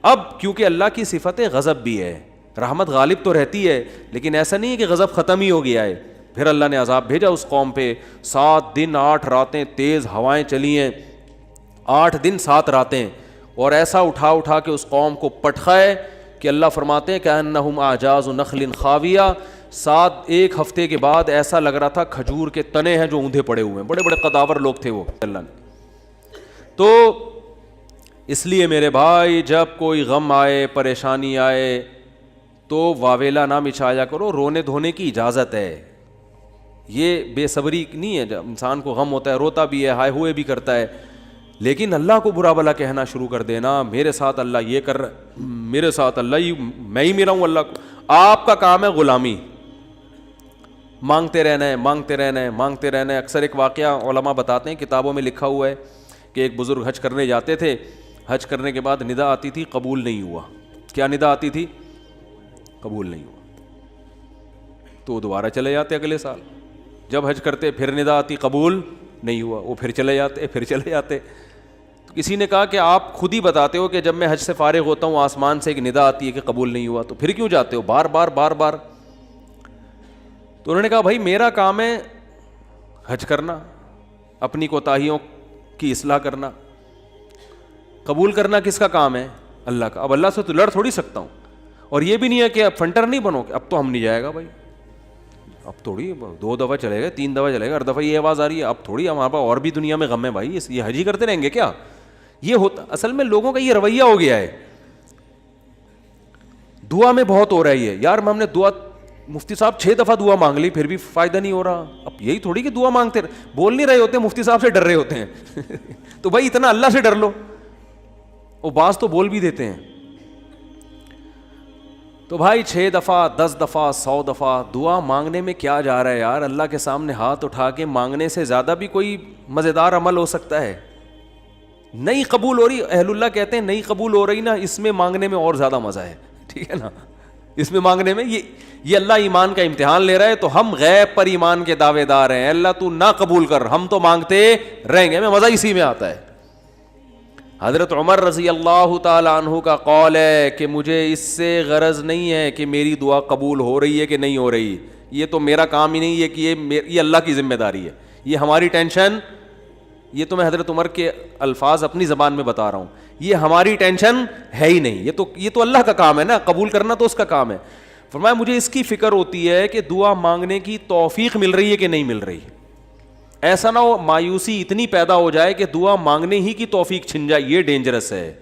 اب کیونکہ اللہ کی صفت غضب بھی ہے, رحمت غالب تو رہتی ہے, لیکن ایسا نہیں ہے کہ غضب ختم ہی ہو گیا ہے. پھر اللہ نے عذاب بھیجا اس قوم پہ, 7 دن 8 راتیں تیز ہوائیں چلی ہیں, 8 دن 7 راتیں, اور ایسا اٹھا کے اس قوم کو پٹخا ہے کہ اللہ فرماتے ہیں کہ انہم اعجاز نخل خاویہ. 1 ہفتے کے بعد ایسا لگ رہا تھا کھجور کے تنے ہیں جو اوندھے پڑے ہوئے ہیں, بڑے بڑے قداور لوگ تھے وہ. اللہ نے تو اس لیے میرے بھائی جب کوئی غم آئے, پریشانی آئے, تو واویلا نہ مچایا کرو, رونے دھونے کی اجازت ہے. یہ بے صبری نہیں ہے, جب انسان کو غم ہوتا ہے روتا بھی ہے, ہائے ہوئے بھی کرتا ہے, لیکن اللہ کو برا بھلا کہنا شروع کر دینا, میرے ساتھ اللہ یہ کر رہا ہے, میرے ساتھ اللہ میں ہی ملا ہوں اللہ کو. آپ کا کام ہے غلامی, مانگتے رہنا ہے, مانگتے رہنا ہے, مانگتے رہنا ہے. اکثر ایک واقعہ علماء بتاتے ہیں, کتابوں میں لکھا ہوا ہے کہ ایک بزرگ حج کرنے جاتے تھے, حج کرنے کے بعد ندا آتی تھی قبول نہیں ہوا. کیا ندا آتی تھی؟ قبول نہیں ہوا. تو وہ دوبارہ چلے جاتے اگلے سال, جب حج کرتے پھر ندا آتی قبول نہیں ہوا, وہ پھر چلے جاتے. تو کسی نے کہا کہ آپ خود ہی بتاتے ہو کہ جب میں حج سے فارغ ہوتا ہوں آسمان سے ایک ندا آتی ہے کہ قبول نہیں ہوا, تو پھر کیوں جاتے ہو بار بار. تو انہوں نے کہا بھائی میرا کام ہے حج کرنا, اپنی کوتاہیوں کی اصلاح کرنا, قبول کرنا کس کا کام ہے؟ اللہ کا. اب اللہ سے تو لڑ تھوڑی سکتا ہوں, اور یہ بھی نہیں ہے کہ اب فنٹر نہیں بنو کہ اب تو ہم نہیں جائے گا بھائی, اب تھوڑی 2 دفعہ چلے گا، 3 دفعہ چلے گا، ہر دفعہ یہ آواز آ رہی ہے، اب تھوڑی ہمارے پاس اور بھی دنیا میں غم ہے بھائی، یہ حج ہی کرتے رہیں گے کیا؟ یہ ہوتا اصل میں لوگوں کا یہ رویہ ہو گیا ہے. دعا میں بہت ہو رہا ہے یہ، یار ہم نے دعا، مفتی صاحب 6 دفعہ دعا مانگ لی پھر بھی فائدہ نہیں ہو رہا. اب یہی تھوڑی کہ دعا مانگتے بول نہیں رہے ہوتے، مفتی صاحب سے ڈر رہے ہوتے ہیں تو بھائی اتنا اللہ سے ڈر لو. وہ بعض تو بول بھی دیتے ہیں. تو بھائی 6 دفعہ 10 دفعہ 100 دفعہ دعا مانگنے میں کیا جا رہا ہے یار؟ اللہ کے سامنے ہاتھ اٹھا کے مانگنے سے زیادہ بھی کوئی مزیدار عمل ہو سکتا ہے؟ نہیں قبول ہو رہی، اہل اللہ کہتے ہیں نہیں قبول ہو رہی نا، اس میں مانگنے میں اور زیادہ مزہ ہے. ٹھیک ہے نا، اس میں مانگنے میں یہ اللہ ایمان کا امتحان لے رہا ہے، تو ہم غیب پر ایمان کے دعوے دار ہیں. اللہ تو نہ قبول کر، ہم تو مانگتے رہیں گے، ہمیں مزہ اسی میں آتا ہے. حضرت عمر رضی اللہ تعالی عنہ کا قول ہے کہ مجھے اس سے غرض نہیں ہے کہ میری دعا قبول ہو رہی ہے کہ نہیں ہو رہی، یہ تو میرا کام ہی نہیں ہے کہ یہ اللہ کی ذمہ داری ہے، یہ ہماری ٹینشن، یہ تو میں حضرت عمر کے الفاظ اپنی زبان میں بتا رہا ہوں، یہ ہماری ٹینشن ہے ہی نہیں، یہ تو اللہ کا کام ہے نا، قبول کرنا تو اس کا کام ہے. فرمایا مجھے اس کی فکر ہوتی ہے کہ دعا مانگنے کی توفیق مل رہی ہے کہ نہیں مل رہی. ایسا نہ ہو مایوسی اتنی پیدا ہو جائے کہ دعا مانگنے ہی کی توفیق چھن جائے. یہ ڈینجرس ہے،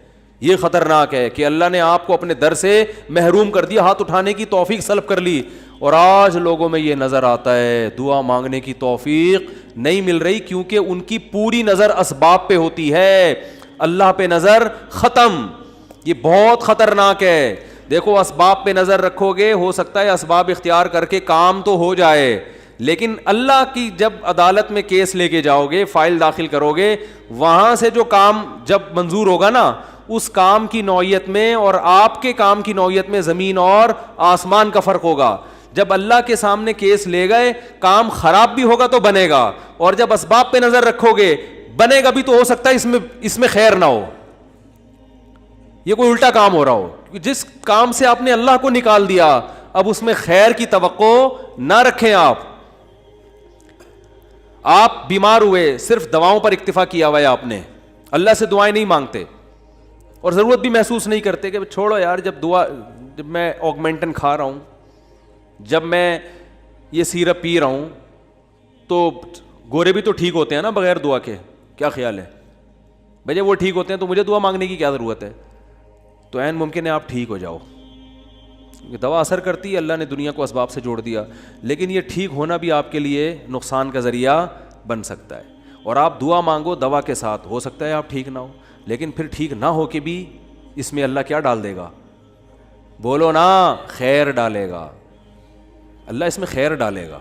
یہ خطرناک ہے کہ اللہ نے آپ کو اپنے در سے محروم کر دیا، ہاتھ اٹھانے کی توفیق سلب کر لی. اور آج لوگوں میں یہ نظر آتا ہے دعا مانگنے کی توفیق نہیں مل رہی، کیونکہ ان کی پوری نظر اسباب پہ ہوتی ہے، اللہ پہ نظر ختم. یہ بہت خطرناک ہے. دیکھو اسباب پہ نظر رکھو گے، ہو سکتا ہے اسباب اختیار کر کے کام تو ہو جائے، لیکن اللہ کی جب عدالت میں کیس لے کے جاؤ گے، فائل داخل کرو گے، وہاں سے جو کام جب منظور ہوگا نا، اس کام کی نوعیت میں اور آپ کے کام کی نوعیت میں زمین اور آسمان کا فرق ہوگا. جب اللہ کے سامنے کیس لے گئے، کام خراب بھی ہوگا تو بنے گا، اور جب اسباب پہ نظر رکھو گے بنے گا بھی تو ہو سکتا ہے اس میں خیر نہ ہو، یہ کوئی الٹا کام ہو رہا ہو. جس کام سے آپ نے اللہ کو نکال دیا، اب اس میں خیر کی توقع نہ رکھیں. آپ بیمار ہوئے، صرف دواؤں پر اکتفا کیا ہوا ہے آپ نے، اللہ سے دعائیں نہیں مانگتے اور ضرورت بھی محسوس نہیں کرتے کہ چھوڑو یار، جب میں آگمنٹن کھا رہا ہوں، جب میں یہ سیرپ پی رہا ہوں، تو گورے بھی تو ٹھیک ہوتے ہیں نا بغیر دعا کے. کیا خیال ہے بھائی؟ جب وہ ٹھیک ہوتے ہیں تو مجھے دعا مانگنے کی کیا ضرورت ہے؟ تو عین ممکن ہے آپ ٹھیک ہو جاؤ، دوا اثر کرتی ہے، اللہ نے دنیا کو اسباب سے جوڑ دیا، لیکن یہ ٹھیک ہونا بھی آپ کے لیے نقصان کا ذریعہ بن سکتا ہے. اور آپ دعا مانگو دوا کے ساتھ، ہو سکتا ہے آپ ٹھیک نہ ہو، لیکن پھر ٹھیک نہ ہو کے بھی اس میں اللہ کیا ڈال دے گا؟ بولو نا، خیر ڈالے گا. اللہ اس میں خیر ڈالے گا.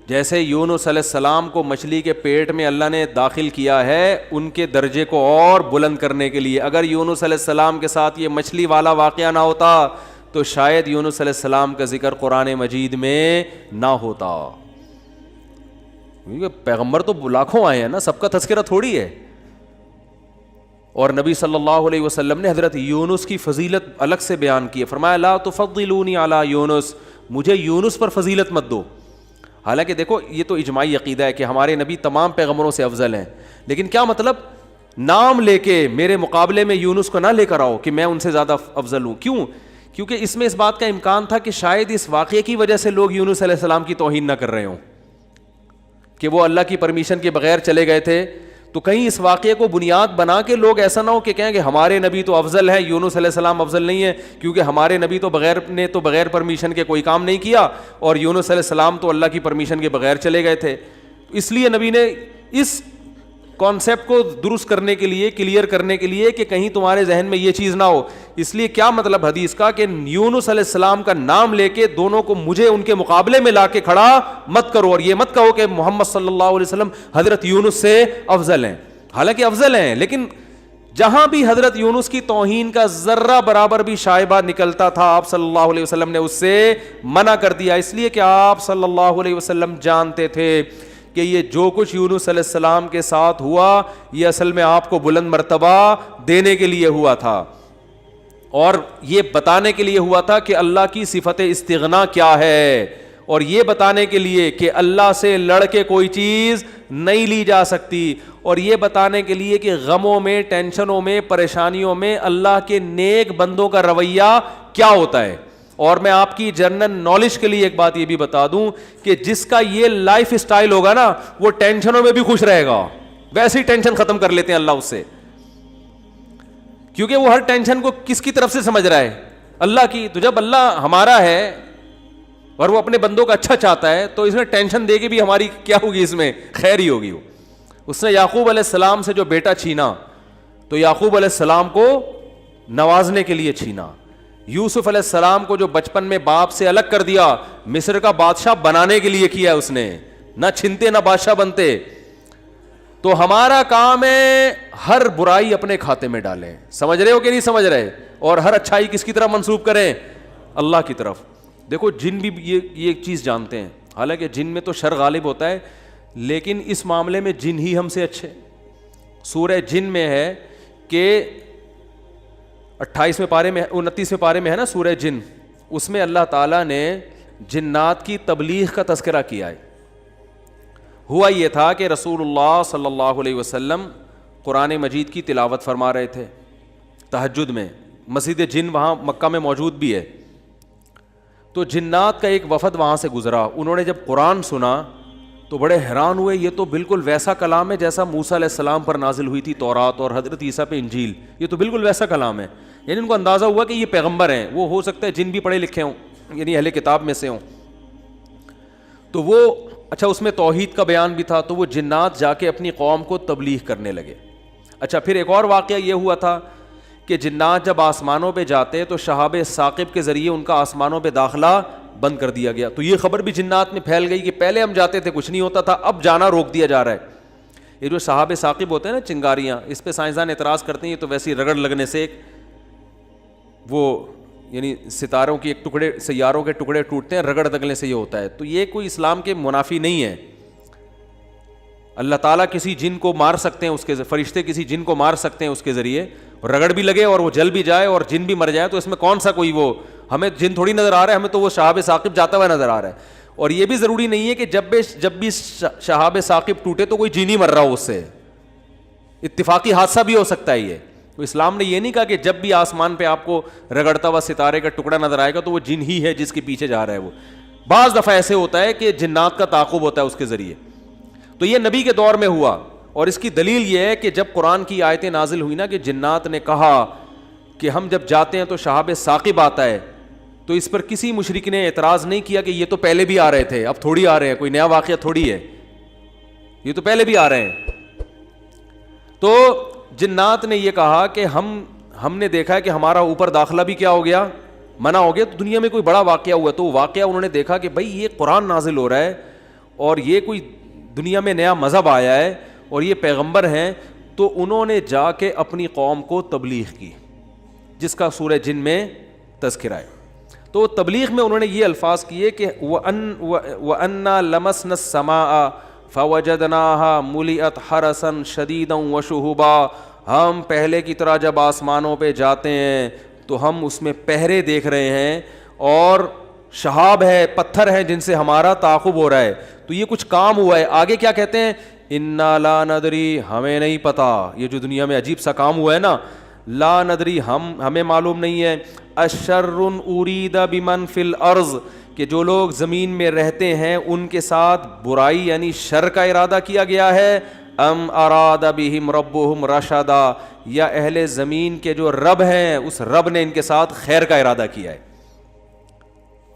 جیسے یونس علیہ السلام کو مچھلی کے پیٹ میں اللہ نے داخل کیا ہے ان کے درجے کو اور بلند کرنے کے لیے. اگر یونس علیہ السلام کے ساتھ یہ مچھلی والا واقعہ نہ ہوتا تو شاید یونس علیہ السلام کا ذکر قرآن مجید میں نہ ہوتا. کیونکہ پیغمبر تو لاکھوں آئے ہیں نا، سب کا تذکرہ تھوڑی ہے. اور نبی صلی اللہ علیہ وسلم نے حضرت یونس کی فضیلت الگ سے بیان کی ہے. فرمایا لا تفضلونی علی یونس، مجھے یونس پر فضیلت مت دو. حالانکہ دیکھو یہ تو اجماعی عقیدہ ہے کہ ہمارے نبی تمام پیغمبروں سے افضل ہیں، لیکن کیا مطلب نام لے کے میرے مقابلے میں یونس کو نہ لے کر آؤ کہ میں ان سے زیادہ افضل ہوں. کیوں؟ کیونکہ اس میں اس بات کا امکان تھا کہ شاید اس واقعے کی وجہ سے لوگ یونس علیہ السلام کی توہین نہ کر رہے ہوں کہ وہ اللہ کی پرمیشن کے بغیر چلے گئے تھے. تو کہیں اس واقعے کو بنیاد بنا کے لوگ ایسا نہ ہو کہ کہیں کہ ہمارے نبی تو افضل ہے، یونس علیہ السلام افضل نہیں ہے، کیونکہ ہمارے نبی تو بغیر پرمیشن کے کوئی کام نہیں کیا اور یونس علیہ السلام تو اللہ کی پرمیشن کے بغیر چلے گئے تھے. اس لیے نبی نے اس کانسیپٹ کو درست کرنے کے لیے، کلیئر کرنے کے لیے کہ کہیں تمہارے ذہن میں یہ چیز نہ ہو. اس لیے کیا مطلب حدیث کا کہ یونس علیہ السلام کا نام لے کے دونوں کو مجھے ان کے مقابلے میں لا کے کھڑا مت کرو، اور یہ مت کہو کہ محمد صلی اللہ علیہ وسلم حضرت یونس سے افضل ہیں. حالانکہ افضل ہیں، لیکن جہاں بھی حضرت یونس کی توہین کا ذرہ برابر بھی شائبہ نکلتا تھا آپ صلی اللہ علیہ وسلم نے اس سے منع کر دیا. اس لیے کہ آپ صلی اللہ علیہ وسلم جانتے تھے کہ یہ جو کچھ یونس علیہ السلام کے ساتھ ہوا یہ اصل میں آپ کو بلند مرتبہ دینے کے لیے ہوا تھا، اور یہ بتانے کے لیے ہوا تھا کہ اللہ کی صفت استغنا کیا ہے، اور یہ بتانے کے لیے کہ اللہ سے لڑ کے کوئی چیز نہیں لی جا سکتی، اور یہ بتانے کے لیے کہ غموں میں، ٹینشنوں میں، پریشانیوں میں اللہ کے نیک بندوں کا رویہ کیا ہوتا ہے. اور میں آپ کی جنرل نالج کے لیے ایک بات یہ بھی بتا دوں کہ جس کا یہ لائف اسٹائل ہوگا نا وہ ٹینشنوں میں بھی خوش رہے گا. ویسے ہی ٹینشن ختم کر لیتے ہیں اللہ اس سے, کیونکہ وہ ہر ٹینشن کو کس کی طرف سے سمجھ رہا ہے؟ اللہ کی. تو جب اللہ ہمارا ہے اور وہ اپنے بندوں کا اچھا چاہتا ہے تو اس میں ٹینشن دے کے بھی ہماری کیا ہوگی؟ اس میں خیر ہی ہوگی. اس نے یعقوب علیہ السلام سے جو بیٹا چھینا تو یعقوب علیہ السلام کو نوازنے کے لیے چھینا. یوسف علیہ السلام کو جو بچپن میں باپ سے الگ کر دیا مصر کا بادشاہ بنانے کے لیے کیا اس نے, نہ چھنتے نہ بادشاہ بنتے. تو ہمارا کام ہے ہر برائی اپنے کھاتے میں ڈالیں. سمجھ رہے ہو کہ نہیں سمجھ رہے؟ اور ہر اچھائی کس کی طرف منسوب کریں؟ اللہ کی طرف. دیکھو جن بھی یہ ایک چیز جانتے ہیں, حالانکہ جن میں تو شر غالب ہوتا ہے, لیکن اس معاملے میں جن ہی ہم سے اچھے. سورہ جن میں ہے کہ 28ویں پارے میں 29ویں پارے میں ہے نا سورہ جن, اس میں اللہ تعالیٰ نے جنات کی تبلیغ کا تذکرہ کیا ہے. ہوا یہ تھا کہ رسول اللہ صلی اللہ علیہ وسلم قرآن مجید کی تلاوت فرما رہے تھے تہجد میں. مسجد جن وہاں مکہ میں موجود بھی ہے. تو جنات کا ایک وفد وہاں سے گزرا. انہوں نے جب قرآن سنا تو بڑے حیران ہوئے, یہ تو بالکل ویسا کلام ہے جیسا موسیٰ علیہ السلام پر نازل ہوئی تھی تورات اور حضرت عیسیٰ پہ انجیل. یہ تو بالکل ویسا کلام ہے. یعنی ان کو اندازہ ہوا کہ یہ پیغمبر ہیں. وہ ہو سکتا ہے جن بھی پڑھے لکھے ہوں, یعنی اہل کتاب میں سے ہوں. تو وہ اچھا اس میں توحید کا بیان بھی تھا. تو وہ جنات جا کے اپنی قوم کو تبلیغ کرنے لگے. اچھا پھر ایک اور واقعہ یہ ہوا تھا کہ جنات جب آسمانوں پہ جاتے تو شہاب ثاقب کے ذریعے ان کا آسمانوں پہ داخلہ بند کر دیا گیا. تو یہ خبر بھی جنات میں پھیل گئی کہ پہلے ہم جاتے تھے کچھ نہیں ہوتا تھا, اب جانا روک دیا جا رہا ہے. یہ جو شہاب ثاقب ہوتے ہیں نا چنگاریاں, اس پہ سائنسدان اعتراض کرتے ہیں یہ تو ویسی رگڑ لگنے سے وہ یعنی ستاروں کی ایک ٹکڑے سیاروں کے ٹکڑے ٹوٹتے ہیں, رگڑ دگنے سے یہ ہوتا ہے. تو یہ کوئی اسلام کے منافی نہیں ہے. اللہ تعالیٰ کسی جن کو مار سکتے ہیں, اس کے فرشتے کسی جن کو مار سکتے ہیں اس کے ذریعے, رگڑ بھی لگے اور وہ جل بھی جائے اور جن بھی مر جائے. تو اس میں کون سا کوئی وہ ہمیں جن تھوڑی نظر آ رہا ہے, ہمیں تو وہ شہاب ثاقب جاتا ہوا نظر آ رہا ہے. اور یہ بھی ضروری نہیں ہے کہ جب بھی شہاب ثاقب ٹوٹے تو کوئی جن ہی مر رہا ہو, اس سے اتفاقی حادثہ بھی ہو سکتا ہے. یہ تو اسلام نے یہ نہیں کہا کہ جب بھی آسمان پہ آپ کو رگڑتا ہوا ستارے کا ٹکڑا نظر آئے گا تو وہ جن ہی ہے جس کے پیچھے جا رہا ہے. وہ بعض دفعہ ایسے ہوتا ہے کہ جنات کا تعاقب ہوتا ہے اس کے ذریعے. تو یہ نبی کے دور میں ہوا, اور اس کی دلیل یہ ہے کہ جب قرآن کی آیتیں نازل ہوئی نا کہ جنات نے کہا کہ ہم جب جاتے ہیں تو شہاب ثاقب آتا ہے, تو اس پر کسی مشرک نے اعتراض نہیں کیا کہ یہ تو پہلے بھی آ رہے تھے, اب تھوڑی آ رہے ہیں, کوئی نیا واقعہ تھوڑی ہے, یہ تو پہلے بھی آ رہے ہیں. تو جنات نے یہ کہا کہ ہم نے دیکھا ہے کہ ہمارا اوپر داخلہ بھی کیا ہو گیا, منع ہو گیا. تو دنیا میں کوئی بڑا واقعہ ہوا, تو واقعہ انہوں نے دیکھا کہ بھائی یہ قرآن نازل ہو رہا ہے اور یہ کوئی دنیا میں نیا مذہب آیا ہے اور یہ پیغمبر ہیں. تو انہوں نے جا کے اپنی قوم کو تبلیغ کی, جس کا سورہ جن میں تذکرہ ہے. تو تبلیغ میں انہوں نے یہ الفاظ کیے کہ وَأَنَّا لَمَسْنَا السَّمَاءَ فَوَجَدْنَاهَا مُلِئَتْ حَرَسًا شَدِيدًا وَشُهُبًا. ہم پہلے کی طرح جب آسمانوں پہ جاتے ہیں تو ہم اس میں پہرے دیکھ رہے ہیں اور شہاب ہے, پتھر ہیں جن سے ہمارا تعاقب ہو رہا ہے. تو یہ کچھ کام ہوا ہے. آگے کیا کہتے ہیں, اِنَّا لَا نَدْرِي, ہمیں نہیں پتا. یہ جو دنیا میں عجیب سا کام ہوا ہے نا, لا ندری, ہمیں معلوم نہیں ہے. اشر ارید بمن فی الارض, کہ جو لوگ زمین میں رہتے ہیں ان کے ساتھ برائی یعنی شر کا ارادہ کیا گیا ہے. ام اراد بہم ربہم رشدا, یا اہل زمین کے جو رب ہیں اس رب نے ان کے ساتھ خیر کا ارادہ کیا ہے.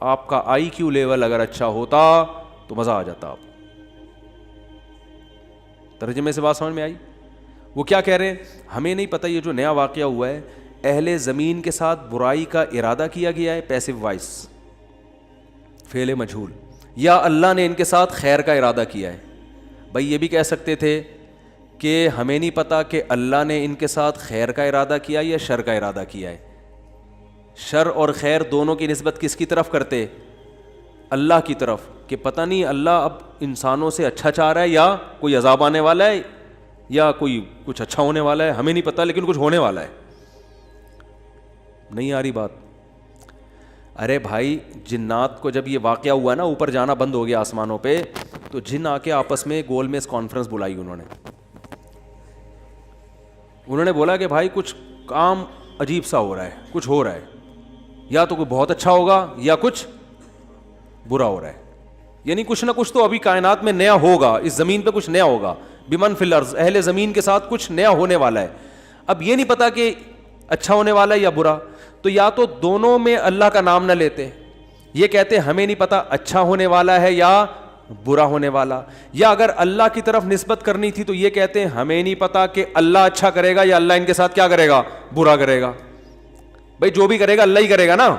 آپ کا آئی کیو لیول اگر اچھا ہوتا تو مزہ آ جاتا. آپ ترجمے سے بات سمجھ میں آئی؟ وہ کیا کہہ رہے ہیں, ہمیں نہیں پتہ یہ جو نیا واقعہ ہوا ہے اہل زمین کے ساتھ برائی کا ارادہ کیا گیا ہے, پیسو وائس فعل مجہول, یا اللہ نے ان کے ساتھ خیر کا ارادہ کیا ہے. بھائی یہ بھی کہہ سکتے تھے کہ ہمیں نہیں پتہ کہ اللہ نے ان کے ساتھ خیر کا ارادہ کیا یا شر کا ارادہ کیا ہے. شر اور خیر دونوں کی نسبت کس کی طرف کرتے؟ اللہ کی طرف, کہ پتہ نہیں اللہ اب انسانوں سے اچھا چاہ رہا ہے یا کوئی عذاب آنے والا ہے یا کوئی کچھ اچھا ہونے والا ہے, ہمیں نہیں پتہ لیکن کچھ ہونے والا ہے. نہیں آ رہی بات؟ ارے بھائی جنات کو جب یہ واقعہ ہوا نا, اوپر جانا بند ہو گیا آسمانوں پہ, تو جن آ کے آپس میں گول میز کانفرنس بلائی. انہوں نے بولا کہ بھائی کچھ کام عجیب سا ہو رہا ہے, کچھ ہو رہا ہے. یا تو کوئی بہت اچھا ہوگا یا کچھ برا ہو رہا ہے. یعنی کچھ نہ کچھ تو ابھی کائنات میں نیا ہوگا, اس زمین پہ کچھ نیا ہوگا. بمن فی الارض, اہل زمین کے ساتھ کچھ نیا ہونے والا ہے. اب یہ نہیں پتا کہ اچھا ہونے والا ہے یا برا, تو یا تو دونوں میں اللہ کا نام نہ لیتے, یہ کہتے ہمیں نہیں پتا اچھا ہونے والا ہے یا برا ہونے والا, یا اگر اللہ کی طرف نسبت کرنی تھی تو یہ کہتے ہیں ہمیں نہیں پتا کہ اللہ اچھا کرے گا یا اللہ ان کے ساتھ کیا کرے گا, برا کرے گا. بھائی جو بھی کرے گا اللہ ہی کرے گا نا.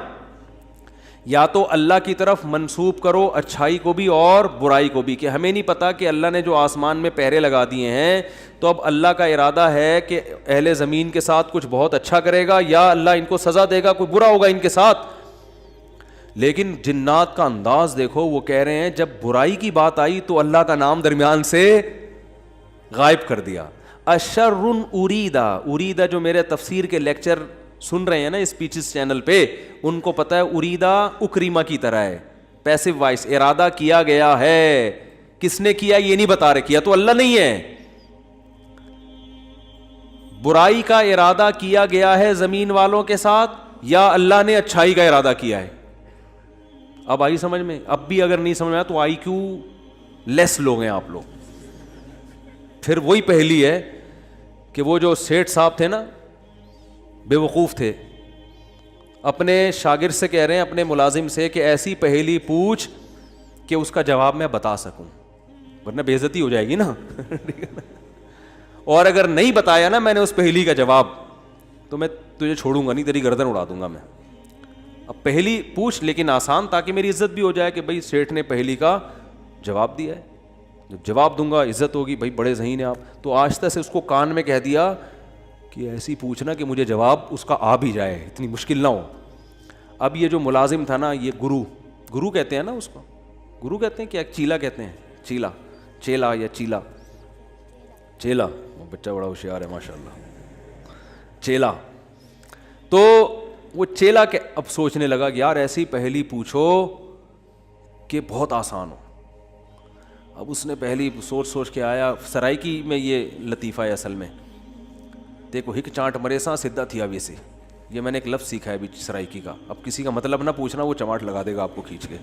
یا تو اللہ کی طرف منسوب کرو اچھائی کو بھی اور برائی کو بھی, کہ ہمیں نہیں پتا کہ اللہ نے جو آسمان میں پہرے لگا دیے ہیں تو اب اللہ کا ارادہ ہے کہ اہل زمین کے ساتھ کچھ بہت اچھا کرے گا یا اللہ ان کو سزا دے گا, کوئی برا ہوگا ان کے ساتھ. لیکن جنات کا انداز دیکھو, وہ کہہ رہے ہیں جب برائی کی بات آئی تو اللہ کا نام درمیان سے غائب کر دیا. اشر اریدا, اریدا جو میرے تفسیر کے لیکچر سن رہے ہیں نا اسپیچز چینل پہ, ان کو پتا ہے اریدا اکریما کی طرح ہے, پیسو وائس, ارادہ کیا گیا ہے. کس نے کیا یہ نہیں بتا رہے, کیا تو اللہ نہیں ہے. برائی کا ارادہ کیا گیا ہے زمین والوں کے ساتھ یا اللہ نے اچھائی کا ارادہ کیا ہے. اب آئی سمجھ میں؟ اب بھی اگر نہیں سمجھ میں آیا تو آئی کیو لیس لوگ ہیں آپ لوگ. پھر وہی پہلی ہے کہ وہ جو سیٹھ صاحب تھے نا, بے وقوف تھے, اپنے شاگرد سے کہہ رہے ہیں, اپنے ملازم سے, کہ ایسی پہیلی پوچھ کہ اس کا جواب میں بتا سکوں, ورنہ بے عزتی ہو جائے گی نا. اور اگر نہیں بتایا نا میں نے اس پہیلی کا جواب تو میں تجھے چھوڑوں گا نہیں, تیری گردن اڑا دوں گا میں. اب پہلی پوچھ لیکن آسان, تاکہ میری عزت بھی ہو جائے کہ بھائی سیٹھ نے پہلی کا جواب دیا ہے, جب جواب دوں گا عزت ہوگی, بھائی بڑے ذہین ہیں آپ. تو آہستہ سے اس کو کان میں کہہ دیا کہ ایسی پوچھنا کہ مجھے جواب اس کا آ بھی جائے, اتنی مشکل نہ ہو. اب یہ جو ملازم تھا نا, یہ گرو کہتے ہیں نا اس کو, گرو کہتے ہیں کہ ایک چیلا کہتے ہیں, چیلا یا چیلا, بچہ بڑا ہوشیار ہے ماشاء اللہ, چیلا. تو وہ چیلا کے اب سوچنے لگا کہ یار ایسی پہلی پوچھو کہ بہت آسان ہو. اب اس نے پہلی سوچ کے آیا, سرائکی میں یہ لطیفہ ہے اصل میں, دیکھو ہک چانٹ مرے سا سدھا تھیا ویسے, یہ میں نے ایک لفظ سیکھا ہے ابھی سرائکی کا. اب کسی کا مطلب نہ پوچھنا, وہ چماٹ لگا دے گا آپ کو کھینچ کے.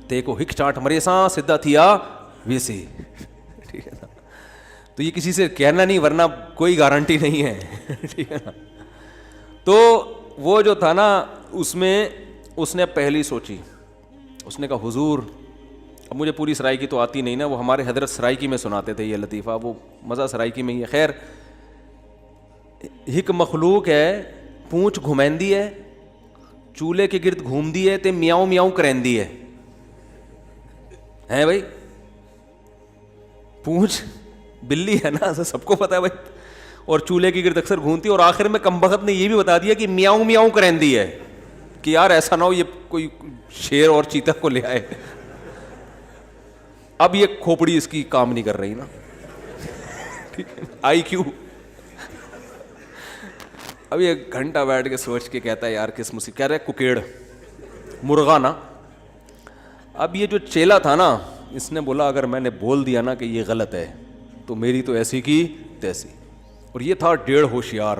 دیکھو ہک چانٹ مرے سا سدھا تھیا ویسے, ٹھیک ہے نا. تو یہ کسی سے کہنا نہیں, ورنہ کوئی گارنٹی نہیں ہے, ٹھیک ہے نا. تو وہ جو تھا نا, اس میں اس نے پہلی سوچی, اس نے کہا حضور, اب مجھے پوری سرائکی تو آتی نہیں نا, وہ ہمارے حضرت سرائکی میں سناتے تھے یہ لطیفہ, وہ مزہ سرائکی میں ہی ہے. خیر, ہک مخلوق ہے, پونچھ گھمیندی ہے, چولہے کے گرد گھومدی ہے تے میاؤں میاؤں کریندی ہے. ہیں بھائی, پونچھ بلی ہے نا, سب کو پتا ہے بھائی, اور چولہے کے گرد اکثر گھومتی ہے, اور آخر میں کمبخت نے یہ بھی بتا دیا کہ میاؤں میاؤں کریندی ہے, کہ یار ایسا نہ ہو یہ کوئی شیر اور چیتا کو لے آئے. اب یہ کھوپڑی اس کی کام نہیں کر رہی نا, ٹھیک ہے, آئی کیو. اب یہ گھنٹہ بیٹھ کے سوچ کے کہتا ہے یار کس مصیبت, کہہ رہے ککیڑ مرغا نا. اب یہ جو چیلا تھا نا, اس نے بولا اگر میں نے بول دیا نا کہ یہ غلط ہے تو میری تو ایسی کی تیسی. اور یہ تھا ڈیڑھ ہوشیار.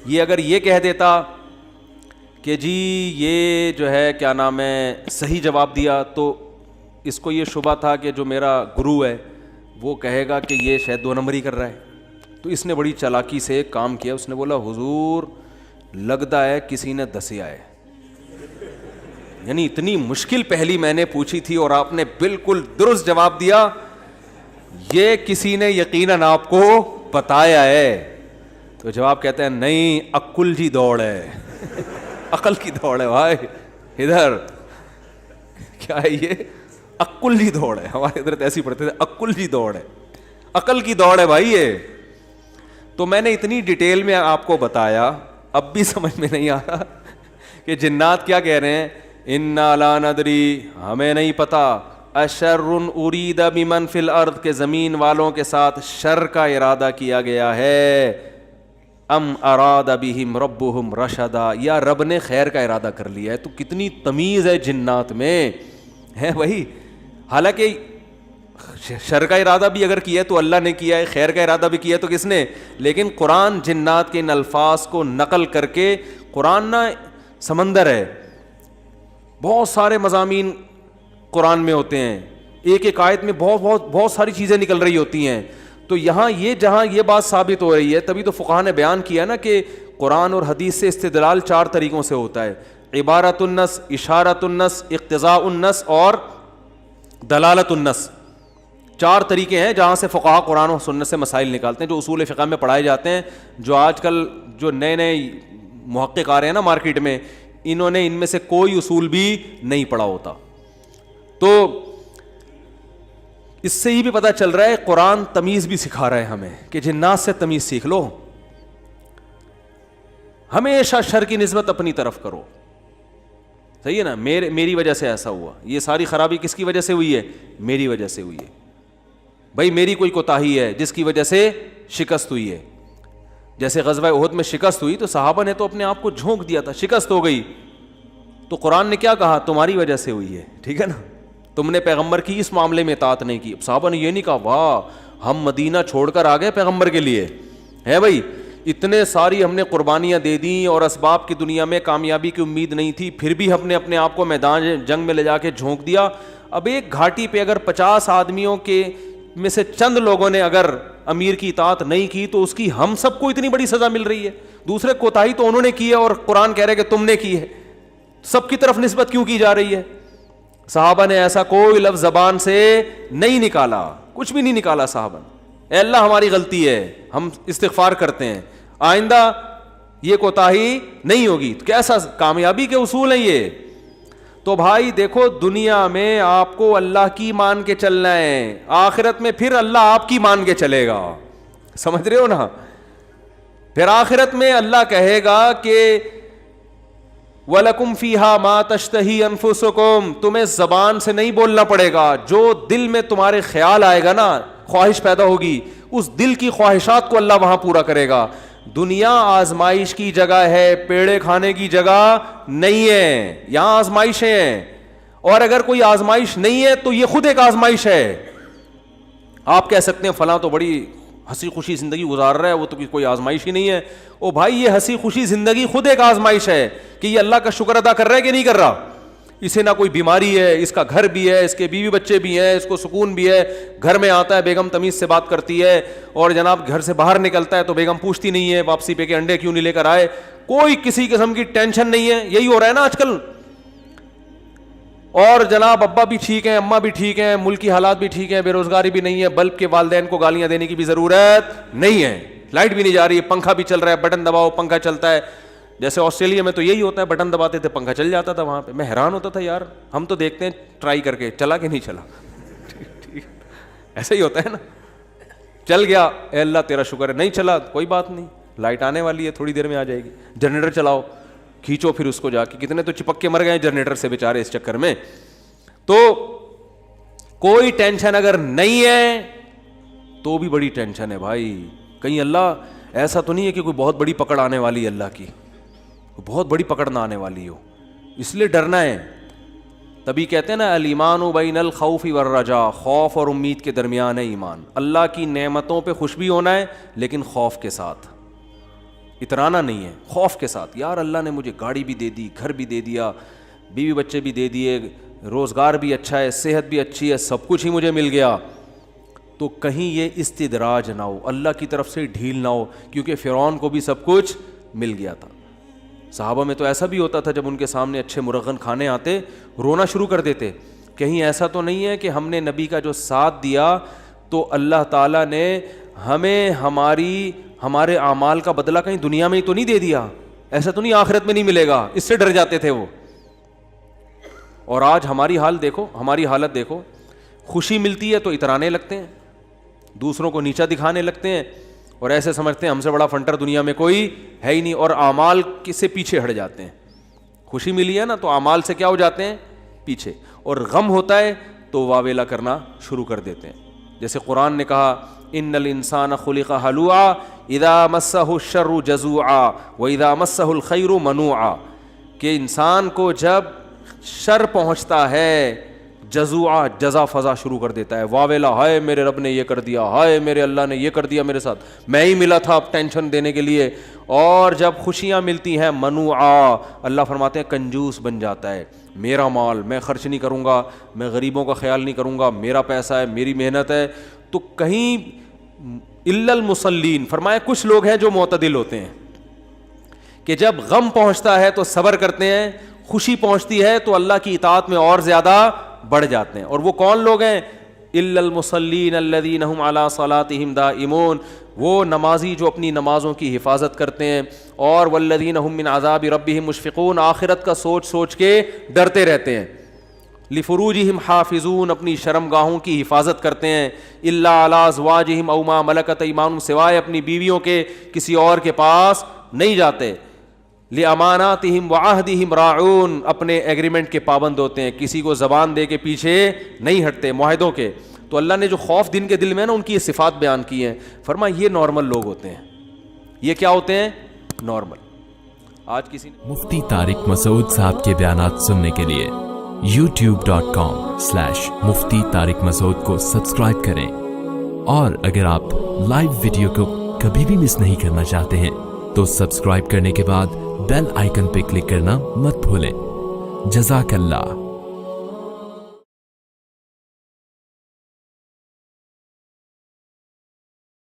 یہ اگر یہ کہہ دیتا کہ جی یہ جو ہے کیا نام ہے صحیح جواب دیا, تو اس کو یہ شبہ تھا کہ جو میرا گرو ہے وہ کہے گا کہ یہ شاید 2 نمبری کر رہا ہے. تو اس نے بڑی چالاکی سے ایک کام کیا, اس نے بولا حضور لگتا ہے کسی نے دسیا ہے. یعنی اتنی مشکل پہلی میں نے پوچھی تھی اور آپ نے بالکل درست جواب دیا, یہ کسی نے یقیناً آپ کو بتایا ہے. تو جواب کہتے ہیں نہیں, عقل جی دوڑ ہے, عقل کی دوڑ ہے بھائی, ادھر کیا ہے یہ عقل جی دوڑ ہے. ہمارے ادھر ایسی پڑھتے تھے, عقل جی دوڑ ہے, عقل کی دوڑ ہے بھائی یہ. تو میں نے اتنی ڈیٹیل میں آپ کو بتایا, اب بھی سمجھ میں نہیں آ رہا کہ جنات کیا کہہ رہے ہیں, انا لا ندری, ہمیں نہیں پتا, اشر ارید بمن فی الارض, کے زمین والوں کے ساتھ شر کا ارادہ کیا گیا ہے, ام اراد بہم ربہم رشدا, یا رب نے خیر کا ارادہ کر لیا ہے. تو کتنی تمیز ہے جنات میں ہے بھائی. حالانکہ شر کا ارادہ بھی اگر کیا ہے تو اللہ نے کیا ہے, خیر کا ارادہ بھی کیا ہے تو کس نے. لیکن قرآن جنات کے ان الفاظ کو نقل کر کے, قرآن نہ سمندر ہے. بہت سارے مضامین قرآن میں ہوتے ہیں, ایک ایک آیت میں بہت ساری چیزیں نکل رہی ہوتی ہیں. تو یہاں یہ جہاں یہ بات ثابت ہو رہی ہے, تبھی تو فقہاء نے بیان کیا نا کہ قرآن اور حدیث سے استدلال 4 طریقوں سے ہوتا ہے: عبارت النص, اشارت النص, اقتضاء النص اور دلالت النص. 4 طریقے ہیں جہاں سے فقہاء قرآن و سنت سے مسائل نکالتے ہیں, جو اصول فقہ میں پڑھائے جاتے ہیں. جو آج کل جو نئے محقق آ رہے ہیں نا مارکیٹ میں, انہوں نے ان میں سے کوئی اصول بھی نہیں پڑھا ہوتا. تو اس سے یہ بھی پتہ چل رہا ہے قرآن تمیز بھی سکھا رہا ہے ہمیں کہ جنات سے تمیز سیکھ لو, ہمیشہ شر کی نسبت اپنی طرف کرو. صحیح ہے نا, میری وجہ سے ایسا ہوا, یہ ساری خرابی کس کی وجہ سے ہوئی ہے؟ میری وجہ سے ہوئی ہے. بھائی میری کوئی کوتاہی ہے جس کی وجہ سے شکست ہوئی ہے. جیسے غزوہ احد میں شکست ہوئی تو صحابہ نے تو اپنے آپ کو جھونک دیا تھا, شکست ہو گئی تو قرآن نے کیا کہا؟ تمہاری وجہ سے ہوئی ہے. ٹھیک ہے نا, تم نے پیغمبر کی اس معاملے میں اطاعت نہیں کی. صحابہ نے یہ نہیں کہا واہ ہم مدینہ چھوڑ کر آ گئے پیغمبر کے لیے, ہے بھائی اتنے ساری ہم نے قربانیاں دے دیں اور اسباب کی دنیا میں کامیابی کی امید نہیں تھی, پھر بھی ہم نے اپنے آپ کو میدان جنگ میں لے جا کے جھونک دیا. اب ایک گھاٹی پہ اگر 50 آدمیوں کے میں سے چند لوگوں نے اگر امیر کی اطاعت نہیں کی تو اس کی ہم سب کو اتنی بڑی سزا مل رہی ہے. دوسرے کوتاہی تو انہوں نے کی ہے اور قرآن کہہ رہے کہ تم نے کی ہے, سب کی طرف نسبت کیوں کی جا رہی ہے؟ صحابہ نے ایسا کوئی لفظ زبان سے نہیں نکالا, کچھ بھی نہیں نکالا صحابہ نے. اے اللہ ہماری غلطی ہے, ہم استغفار کرتے ہیں, آئندہ یہ کوتاہی نہیں ہوگی. تو کیسا کامیابی کے اصول ہیں یہ. تو بھائی دیکھو دنیا میں آپ کو اللہ کی مان کے چلنا ہے, آخرت میں پھر اللہ آپ کی مان کے چلے گا. سمجھ رہے ہو نا, پھر آخرت میں اللہ کہے گا کہ وَلَكُمْ فِيهَا مَا تَشْتَهِي أَنفُسُكُمْ, تمہیں زبان سے نہیں بولنا پڑے گا, جو دل میں تمہارے خیال آئے گا نا, خواہش پیدا ہوگی, اس دل کی خواہشات کو اللہ وہاں پورا کرے گا. دنیا آزمائش کی جگہ ہے, پیڑے کھانے کی جگہ نہیں ہے. یہاں آزمائشیں ہیں, اور اگر کوئی آزمائش نہیں ہے تو یہ خود ایک آزمائش ہے. آپ کہہ سکتے ہیں فلاں تو بڑی ہنسی خوشی زندگی گزار رہا ہے, وہ تو کوئی آزمائش ہی نہیں ہے. او بھائی یہ ہنسی خوشی زندگی خود ایک آزمائش ہے کہ یہ اللہ کا شکر ادا کر رہا ہے کہ نہیں کر رہا. اسے نہ کوئی بیماری ہے, اس کا گھر بھی ہے, اس کے بیوی بچے بھی ہیں, اس کو سکون بھی ہے, گھر میں آتا ہے بیگم تمیز سے بات کرتی ہے, اور جناب گھر سے باہر نکلتا ہے تو بیگم پوچھتی نہیں ہے واپسی پہ کہ انڈے کیوں نہیں لے کر آئے, کوئی کسی قسم کی ٹینشن نہیں ہے. یہی ہو رہا ہے نا آج کل. اور جناب ابا بھی ٹھیک ہیں, اماں بھی ٹھیک ہیں, ملک کی حالات بھی ٹھیک ہیں, بے روزگاری بھی نہیں ہے, بلب کے والدین کو گالیاں دینے کی بھی ضرورت نہیں ہے, لائٹ بھی نہیں جا رہی ہے, پنکھا بھی چل رہا ہے, بٹن دباؤ پنکھا چلتا ہے. جیسے آسٹریلیا میں تو یہی ہوتا ہے, بٹن دباتے تھے پنکھا چل جاتا تھا. وہاں پہ میں حیران ہوتا تھا یار, ہم تو دیکھتے ہیں ٹرائی کر کے چلا کہ نہیں چلا. ایسا ہی ہوتا ہے نا, چل گیا اے اللہ تیرا شکر ہے, نہیں چلا کوئی بات نہیں, لائٹ آنے والی ہے تھوڑی دیر میں آ جائے گی. جنریٹر چلاؤ, کھینچو پھر اس کو جا کے, کتنے تو چپک کے مر گئے جنریٹر سے بیچارے اس چکر میں. تو کوئی ٹینشن اگر نہیں ہے تو بھی بڑی ٹینشن ہے بھائی. کہیں اللہ ایسا تو نہیں ہے کہ کوئی بہت بڑی پکڑ آنے والی ہے, اللہ کی بہت بڑی پکڑ نہ آنے والی ہو, اس لیے ڈرنا ہے. تبھی کہتے ہیں نا الایمان بین الخوف والرجاء, خوف اور امید کے درمیان ہے ایمان. اللہ کی نعمتوں پہ خوش بھی ہونا ہے لیکن خوف کے ساتھ, اترانا نہیں ہے, خوف کے ساتھ. یار اللہ نے مجھے گاڑی بھی دے دی, گھر بھی دے دیا, بیوی بچے بھی دے دیے, روزگار بھی اچھا ہے, صحت بھی اچھی ہے, سب کچھ ہی مجھے مل گیا, تو کہیں یہ استدراج نہ ہو, اللہ کی طرف سے ڈھیل نہ ہو, کیونکہ فرعون کو بھی سب کچھ مل گیا تھا. صحابہ میں تو ایسا بھی ہوتا تھا جب ان کے سامنے اچھے مرغن کھانے آتے رونا شروع کر دیتے. کہیں ایسا تو نہیں ہے کہ ہم نے نبی کا جو ساتھ دیا تو اللہ تعالیٰ نے ہمیں ہمارے اعمال کا بدلہ کہیں دنیا میں ہی تو نہیں دے دیا, ایسا تو نہیں آخرت میں نہیں ملے گا, اس سے ڈر جاتے تھے وہ. اور آج ہماری حالت دیکھو, خوشی ملتی ہے تو اترانے لگتے ہیں, دوسروں کو نیچا دکھانے لگتے ہیں, اور ایسے سمجھتے ہیں ہم سے بڑا فنٹر دنیا میں کوئی ہے ہی نہیں, اور اعمال سے پیچھے ہٹ جاتے ہیں. خوشی ملی ہے نا تو اعمال سے کیا ہو جاتے ہیں پیچھے, اور غم ہوتا ہے تو واویلا کرنا شروع کر دیتے ہیں. جیسے قرآن نے کہا ان الانسان خلق ہلوعا اذا مسہ الشر جزوعا واذا مسہ الخیر منوعا, کہ انسان کو جب شر پہنچتا ہے, جزوعہ جزا فضا شروع کر دیتا ہے, واویلا ہائے میرے رب نے یہ کر دیا, ہائے میرے اللہ نے یہ کر دیا میرے ساتھ, میں ہی ملا تھا اب ٹینشن دینے کے لیے. اور جب خوشیاں ملتی ہیں منوعا, اللہ فرماتے ہیں کنجوس بن جاتا ہے, میرا مال میں خرچ نہیں کروں گا, میں غریبوں کا خیال نہیں کروں گا, میرا پیسہ ہے, میری محنت ہے. تو کہیں الا المصلین فرمایا کچھ لوگ ہیں جو معتدل ہوتے ہیں کہ جب غم پہنچتا ہے تو صبر کرتے ہیں, خوشی پہنچتی ہے تو اللہ کی اطاعت میں اور زیادہ بڑھ جاتے ہیں. اور وہ کون لوگ ہیں؟ الا المصلین الذین هم علی صلاتهم دائمون, وہ نمازی جو اپنی نمازوں کی حفاظت کرتے ہیں. اور والذین هم من عذاب ربهم مشفقون, آخرت کا سوچ سوچ کے ڈرتے رہتے ہیں. لفروجہم حافظون, اپنی شرمگاہوں کی حفاظت کرتے ہیں. الا علی ازواجہم او ما ملکت ایمانہم, سوائے اپنی بیویوں کے کسی اور کے پاس نہیں جاتے. لاماناتہم وعہدہم راعون, اپنے ایگریمنٹ کے پابند ہوتے ہیں, کسی کو زبان دے کے پیچھے نہیں ہٹتے معاہدوں کے. تو اللہ نے جو خوف دن کے دل میں نا ان کی یہ صفات بیان کی ہیں, فرمایا یہ نارمل لوگ ہوتے ہیں. یہ کیا ہوتے ہیں؟ نارمل. آج کسی مفتی طارق مسعود صاحب کے بیانات سننے کے لیے youtube.com/مفتی طارق مسعود کو سبسکرائب کریں. اور اگر آپ لائیو ویڈیو کو کبھی بھی مس نہیں کرنا چاہتے ہیں تو سبسکرائب کرنے کے بعد بیل آئیکن پہ کلک کرنا مت بھولیں. جزاک اللہ.